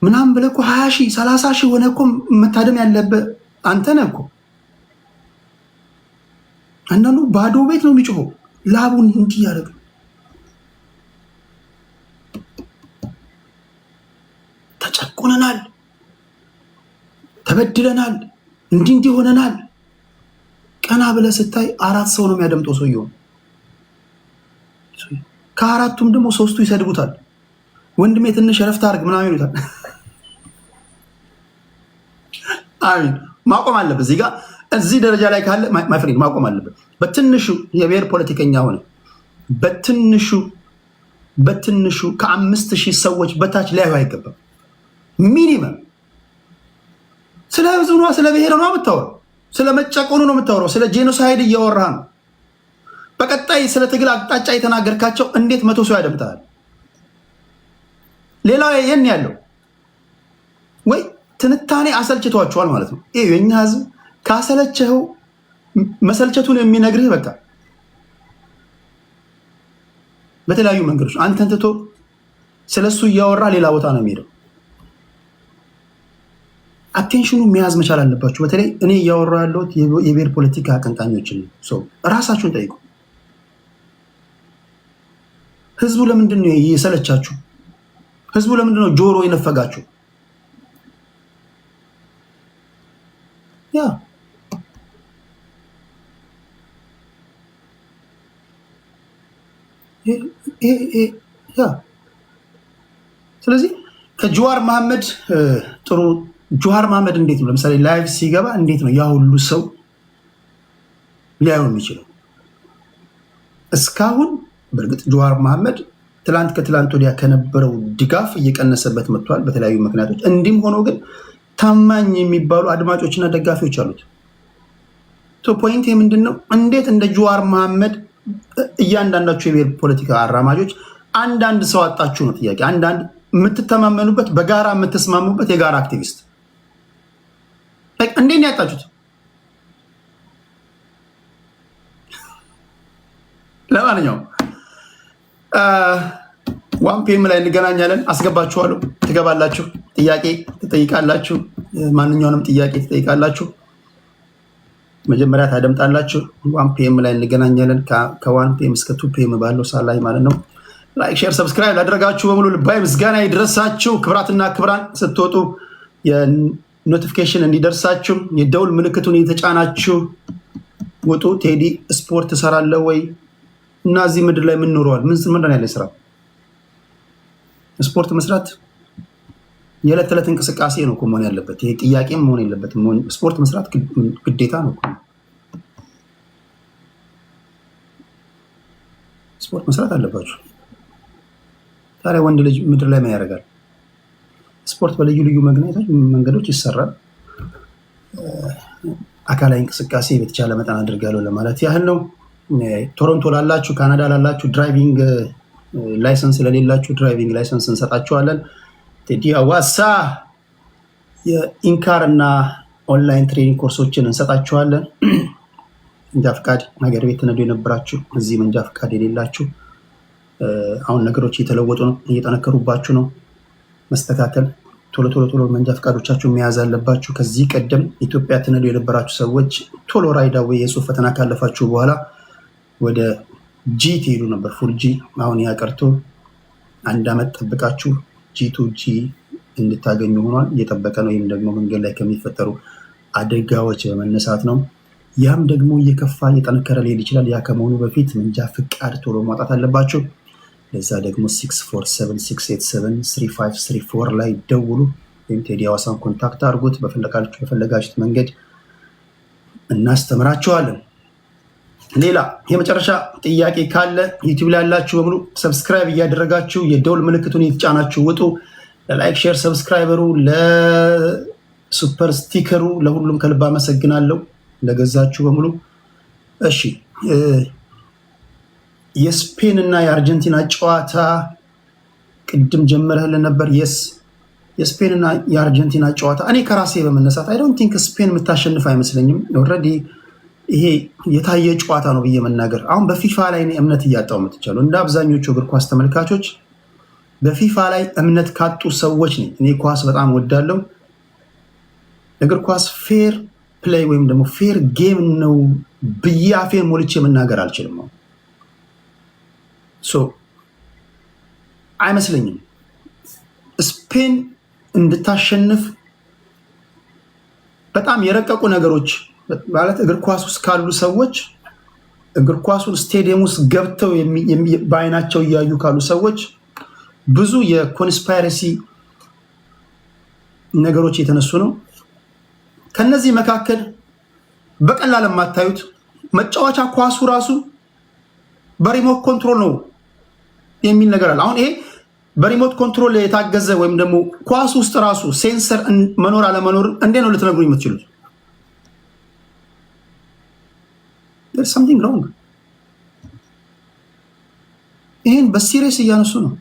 ምናምን ብለህ እኮ 20 ሺህ 30 ሺህ ሆነ እኮ መታደም ያለብህ አንተ ነህ እኮ። አንዳንዱ ባዶ ቤት ነው የሚጮኸው ላቡን እንዲህ ያደርግ። ተጨቁነናል፣ ተበድለናል፣ እንዲህ ሆነናል። ቀና ብለህ ስታይ 4 ሰው ነው የሚያደምጠው ሰውየው። ከአራቱም ደግሞ 3ቱ ይሰድቡታል። ወንድሜ ትንሽ ረፍት አድርግ ምናምን ይሉታል። አሚን ማቆም አለበት። እዚህ ደረጃ ላይ ካለ ማይ ፍሬንድ ማቆም አለበት። በትንሹ የብሔር ፖለቲከኛ ሆነ በትንሹ ከ5000 ሰዎች በታች ሊያዩ አይገባም። ሚኒመም ስለ ህዝቡ ነው፣ ስለ ብሔር ነው የምታወራው፣ ስለ መጨቆኑ ነው የምታወራው፣ ስለ ጄኖሳይድ እያወራ ነው። በቀጣይ ስለ ትግል አቅጣጫ የተናገርካቸው እንዴት 100 ሰው ያደምጣል? ሌላው የን ያለው ወይ ትንታኔ አሰልችቷቸዋል ማለት ነው። ይሄ የኛ ህዝብ ካሰለቸው መሰልቸቱን የሚነግርህ በቃ በተለያዩ መንገዶች አንተን ትቶ ስለሱ እያወራ ሌላ ቦታ ነው የሚሄደው። አቴንሽኑ መያዝ መቻል አለባችሁ። በተለይ እኔ እያወራ ያለሁት የብሔር ፖለቲካ አቀንቃኞችን ነው። ራሳችሁን ጠይቁ። ህዝቡ ለምንድን ነው የሰለቻችሁ? ህዝቡ ለምንድን ነው ጆሮ የነፈጋችሁ? ስለዚህ ከጀዋር መሐመድ ጥሩ ጀዋር መሐመድ እንዴት ነው ለምሳሌ ላይቭ ሲገባ እንዴት ነው ያ ሁሉ ሰው ሊያየው የሚችለው? እስካሁን በእርግጥ ጀዋር መሐመድ ከትላንት ወዲያ ከነበረው ድጋፍ እየቀነሰበት መጥቷል በተለያዩ ምክንያቶች። እንዲህም ሆኖ ግን ታማኝ የሚባሉ አድማጮችና ደጋፊዎች አሉት። ፖይንት ምንድን ነው? እንዴት እንደ ጀዋር መሐመድ እያንዳንዳቸው የብሔር ፖለቲካ አራማጆች አንዳንድ ሰው አጣችሁ ነው ጥያቄ። አንዳንድ የምትተማመኑበት በጋራ የምትስማሙበት የጋራ አክቲቪስት እንዴት ያጣችሁት? ለማንኛውም 1 PM ላይ እንገናኛለን። አስገባችኋለሁ፣ ትገባላችሁ፣ ጥያቄ ትጠይቃላችሁ፣ ማንኛውንም ጥያቄ ትጠይቃላችሁ፣ መጀመሪያ ታደምጣላችሁ። 1 PM ላይ እንገናኛለን። ከ1 PM እስከ 2 PM ባለው ሰዓት ላይ ማለት ነው። ላይክ፣ ሼር፣ ሰብስክራይብ ላደረጋችሁ በሙሉ ልባዊ ምስጋና ይድረሳችሁ። ክብራትና ክብራን ስትወጡ የኖቲፊኬሽን እንዲደርሳችሁ የደውል ምልክቱን እየተጫናችሁ ውጡ። ቴዲ ስፖርት እሰራለሁ ወይ እና እዚህ ምድር ላይ ምን ኖረዋል? ምን ያለ ስራ ስፖርት መስራት የዕለት ተዕለት እንቅስቃሴ ነው እኮ መሆን ያለበት። ይሄ ጥያቄም መሆን የለበትም። ስፖርት መስራት ግዴታ ነው እኮ። ስፖርት መስራት አለባችሁ። ታዲያ ወንድ ልጅ ምድር ላይ ምን ያደርጋል? ስፖርት በልዩ ልዩ መንገዶች ይሰራል። አካላዊ እንቅስቃሴ በተቻለ መጠን አድርጋለሁ ለማለት ያህል ነው። ቶሮንቶ ላላችሁ፣ ካናዳ ላላችሁ ድራይቪንግ ላይሰንስ ለሌላችሁ ድራይቪንግ ላይሰንስ እንሰጣችኋለን። ቴዲ አዋሳ የኢንካር እና ኦንላይን ትሬኒንግ ኮርሶችን እንሰጣችኋለን። መንጃ ፈቃድ ሀገር ቤት ተነዱ የነበራችሁ እዚህ መንጃ ፈቃድ የሌላችሁ አሁን ነገሮች እየተለወጡ ነው፣ እየጠነከሩባችሁ ነው። መስተካከል ቶሎ መንጃ ፈቃዶቻችሁ መያዝ አለባችሁ። ከዚህ ቀደም ኢትዮጵያ ተነዱ የነበራችሁ ሰዎች ቶሎ ራይዳዌ የጽሁፍ ፈተና ካለፋችሁ በኋላ ወደ ጂ ትሄዱ ነበር፣ ፉል ጂ። አሁን ያቀርቶ 1 ዓመት ጠብቃችሁ ጂ2ጂ እንድታገኙ ሆኗል። እየጠበቀ ነው። ይህም ደግሞ መንገድ ላይ ከሚፈጠሩ አደጋዎች በመነሳት ነው። ያም ደግሞ እየከፋ እየጠነከረ ሊሄድ ይችላል። ያ ከመሆኑ በፊት መንጃ ፍቃድ ቶሎ ማውጣት አለባችሁ። ለዛ ደግሞ 647-687-3534 ላይ ደውሉ፣ ወይም ቴዲ አዋሳን ኮንታክት አድርጉት። በፈለጋችሁት መንገድ እናስተምራችኋለን። ሌላ የመጨረሻ ጥያቄ ካለ ዩቲዩብ ላይ ያላችሁ በሙሉ ሰብስክራይብ እያደረጋችሁ የደውል ምልክቱን እየተጫናችሁ ውጡ። ለላይክ ሼር ሰብስክራይበሩ፣ ለሱፐር ስቲከሩ፣ ለሁሉም ከልብ አመሰግናለሁ ለገዛችሁ በሙሉ። እሺ የስፔን እና የአርጀንቲና ጨዋታ ቅድም ጀመረህልን ነበር። የስፔን እና የአርጀንቲና ጨዋታ እኔ ከራሴ በመነሳት አይ ዶንት ቲንክ ስፔን የምታሸንፍ አይመስለኝም። ኦልሬዲ ይሄ የታየ ጨዋታ ነው ብዬ መናገር አሁን በፊፋ ላይ እምነት እያጣው መጥቻለሁ። እንደ አብዛኞቹ እግር ኳስ ተመልካቾች በፊፋ ላይ እምነት ካጡ ሰዎች ነኝ። እኔ ኳስ በጣም ወዳለው እግር ኳስ ፌር ፕሌይ ወይም ደግሞ ፌር ጌም ነው ብዬ አፌን ሞልቼ መናገር አልችልም። አይመስለኝም ስፔን እንድታሸንፍ በጣም የረቀቁ ነገሮች ማለት እግር ኳስ ውስጥ ካሉ ሰዎች እግር ኳሱን ስቴዲየም ውስጥ ገብተው በአይናቸው እያዩ ካሉ ሰዎች ብዙ የኮንስፓይረሲ ነገሮች የተነሱ ነው። ከነዚህ መካከል በቀላል የማታዩት መጫወቻ ኳሱ ራሱ በሪሞት ኮንትሮል ነው የሚል ነገር አለ። አሁን ይሄ በሪሞት ኮንትሮል የታገዘ ወይም ደግሞ ኳስ ውስጥ ራሱ ሴንሰር መኖር አለመኖር እንዴት ነው ልትነግሩኝ የምትችሉት? there's something wrong። ይሄን በሲሪየስ እያነሱ ነው።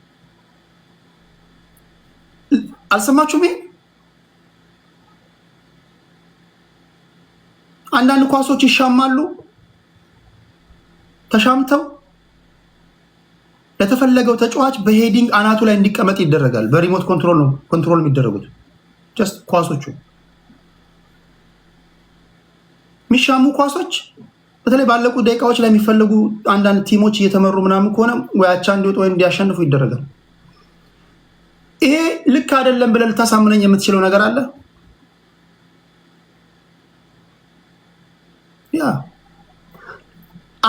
አልሰማችሁም? ይሄ አንዳንድ ኳሶች ይሻማሉ። ተሻምተው ለተፈለገው ተጫዋች በሄዲንግ አናቱ ላይ እንዲቀመጥ ይደረጋል። በሪሞት ኮንትሮል ነው ኮንትሮል የሚደረጉት ጀስት ኳሶቹ። የሚሻሙ ኳሶች በተለይ ባለቁ ደቂቃዎች ላይ የሚፈልጉ አንዳንድ ቲሞች እየተመሩ ምናምን ከሆነ ወይ አቻ እንዲወጡ ወይ እንዲያሸንፉ ይደረጋል። ይሄ ልክ አይደለም ብለህ ልታሳምነኝ የምትችለው ነገር አለ? ያ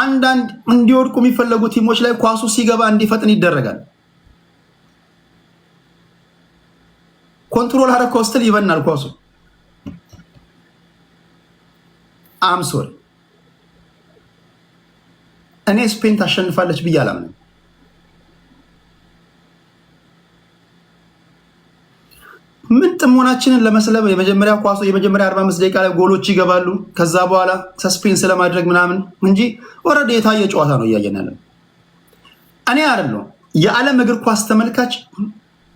አንዳንድ እንዲወድቁ የሚፈለጉ ቲሞች ላይ ኳሱ ሲገባ እንዲፈጥን ይደረጋል። ኮንትሮል አረከው ስትል ይበናል ኳሱ። አም ሶሪ እኔ ስፔን ታሸንፋለች ብዬ አላምንም። ምን ጥሞናችንን ለመስለብ የመጀመሪያ 45 ደቂቃ ላይ ጎሎች ይገባሉ። ከዛ በኋላ ሰስፔንስ ለማድረግ ምናምን እንጂ ኦልሬዲ የታየ ጨዋታ ነው እያየን ያለው። እኔ አይደለም የዓለም እግር ኳስ ተመልካች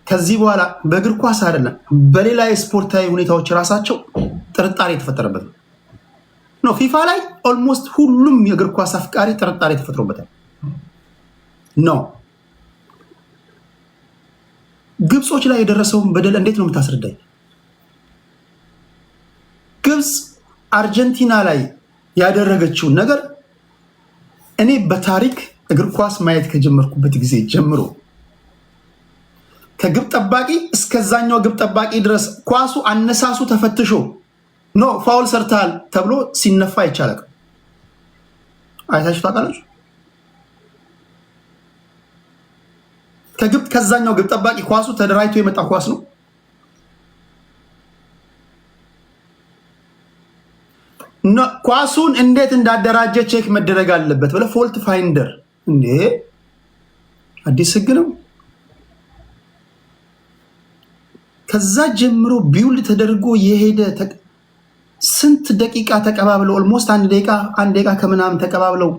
ከዚህ በኋላ በእግር ኳስ አይደለም በሌላ የስፖርታዊ ሁኔታዎች ራሳቸው ጥርጣሬ የተፈጠረበት ነው። ፊፋ ላይ ኦልሞስት ሁሉም የእግር ኳስ አፍቃሪ ጥርጣሬ ተፈጥሮበታል ነው። ግብጾች ላይ የደረሰውን በደል እንዴት ነው የምታስረዳኝ? ግብጽ አርጀንቲና ላይ ያደረገችውን ነገር እኔ በታሪክ እግር ኳስ ማየት ከጀመርኩበት ጊዜ ጀምሮ ከግብ ጠባቂ እስከዛኛው ግብ ጠባቂ ድረስ ኳሱ አነሳሱ ተፈትሾ ኖ ፋውል ሰርታል ተብሎ ሲነፋ ይቻላል። አይታችሁ ታውቃላችሁ? ከዛኛው ግብ ጠባቂ ኳሱ ተደራጅቶ የመጣ ኳስ ነው። ኳሱን እንዴት እንዳደራጀ ቼክ መደረግ አለበት ብለህ ፎልት ፋይንደር እንዴ! አዲስ ህግ ነው። ከዛ ጀምሮ ቢውልድ ተደርጎ የሄደ ስንት ደቂቃ ተቀባብለው ኦልሞስት አንድ ደቂቃ ከምናምን ተቀባብለው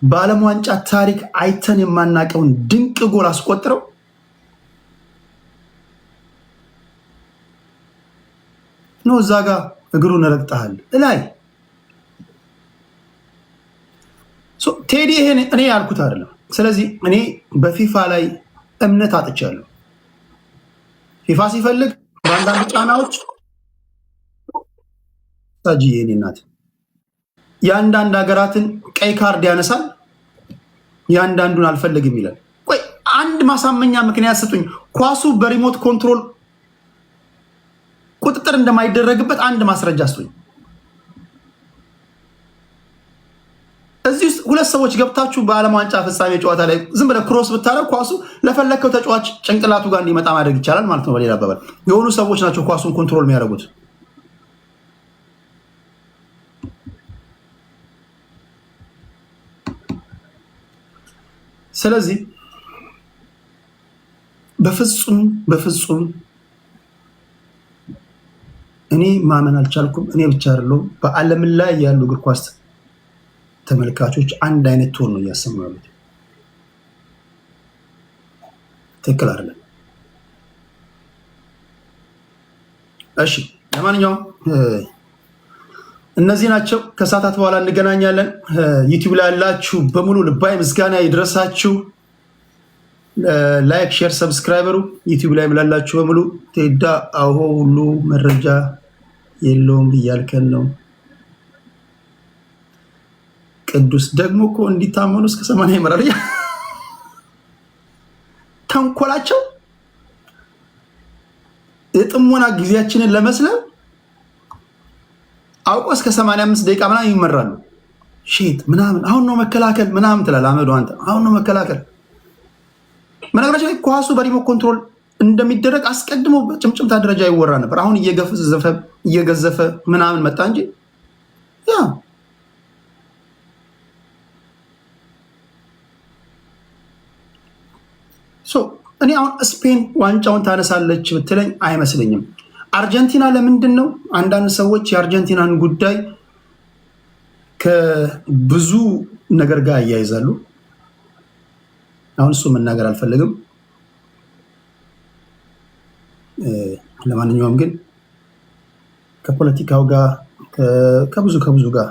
በዓለም ዋንጫ ታሪክ አይተን የማናቀውን ድንቅ ጎል አስቆጥረው ነው እዛ ጋር እግሩን ረግጠሃል እላይ ቴዲ። ይሄን እኔ ያልኩት አይደለም። ስለዚህ እኔ በፊፋ ላይ እምነት አጥቻለሁ። ፊፋ ሲፈልግ በአንዳንድ ጫናዎች ታጂ የኔ እናት የአንዳንድ ሀገራትን ቀይ ካርድ ያነሳል፣ የአንዳንዱን አልፈልግም ይላል። ቆይ አንድ ማሳመኛ ምክንያት ስጡኝ። ኳሱ በሪሞት ኮንትሮል ቁጥጥር እንደማይደረግበት አንድ ማስረጃ ስጡኝ። እዚህ ውስጥ ሁለት ሰዎች ገብታችሁ በዓለም ዋንጫ ፍጻሜ ጨዋታ ላይ ዝም ብለህ ክሮስ ብታረግ ኳሱ ለፈለከው ተጫዋች ጭንቅላቱ ጋር እንዲመጣ ማድረግ ይቻላል ማለት ነው። በሌላ አባባል የሆኑ ሰዎች ናቸው ኳሱን ኮንትሮል የሚያደርጉት። ስለዚህ በፍጹም እኔ ማመን አልቻልኩም። እኔ ብቻ አይደለሁም፣ በዓለም ላይ ያሉ እግር ኳስ ተመልካቾች አንድ አይነት ቶን ነው እያሰሙ ያሉት። ትክክል አይደለም። እሺ ለማንኛውም እነዚህ ናቸው። ከሰዓታት በኋላ እንገናኛለን። ዩቲዩብ ላይ ያላችሁ በሙሉ ልባዊ ምስጋና ይድረሳችሁ። ላይክ፣ ሼር፣ ሰብስክራይበሩ ዩቲዩብ ላይ ላላችሁ በሙሉ ቴዳ አሁ ሁሉ መረጃ የለውም እያልከን ነው። ቅዱስ ደግሞ እኮ እንዲታመኑ እስከ 80 ይመራል። ተንኮላቸው የጥሞና ጊዜያችንን ለመስለም አውቆ እስከ 85 ደቂቃ ምናምን ይመራሉ። ሺት ምናምን አሁን ነው መከላከል ምናምን ትላለህ አመዱ አንተ። አሁን ነው መከላከል። በነገራችን ላይ ኳሱ በሪሞት ኮንትሮል እንደሚደረግ አስቀድሞ በጭምጭምታ ደረጃ ይወራ ነበር። አሁን እየገዘፈ ምናምን መጣ እንጂ ያ እኔ አሁን ስፔን ዋንጫውን ታነሳለች ብትለኝ አይመስለኝም። አርጀንቲና ለምንድን ነው አንዳንድ ሰዎች የአርጀንቲናን ጉዳይ ከብዙ ነገር ጋር እያይዛሉ። አሁን እሱ መናገር አልፈልግም። ለማንኛውም ግን ከፖለቲካው ጋር ከብዙ ጋር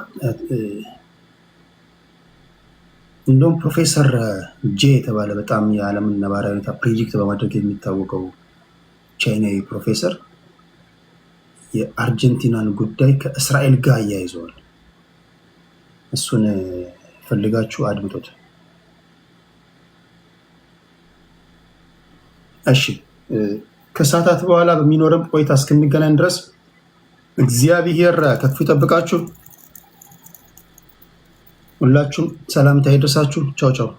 እንደውም ፕሮፌሰር ጄ የተባለ በጣም የዓለምን ነባራዊ ሁኔታ ፕሬዲክት በማድረግ የሚታወቀው ቻይናዊ ፕሮፌሰር የአርጀንቲናን ጉዳይ ከእስራኤል ጋር እያይዘዋል። እሱን ፈልጋችሁ አድምጦት። እሺ ከሰዓታት በኋላ በሚኖረን ቆይታ እስክንገናኝ ድረስ እግዚአብሔር ከፍ ይጠብቃችሁ። ሁላችሁም ሰላምታ ይድረሳችሁ። ቻው ቻው።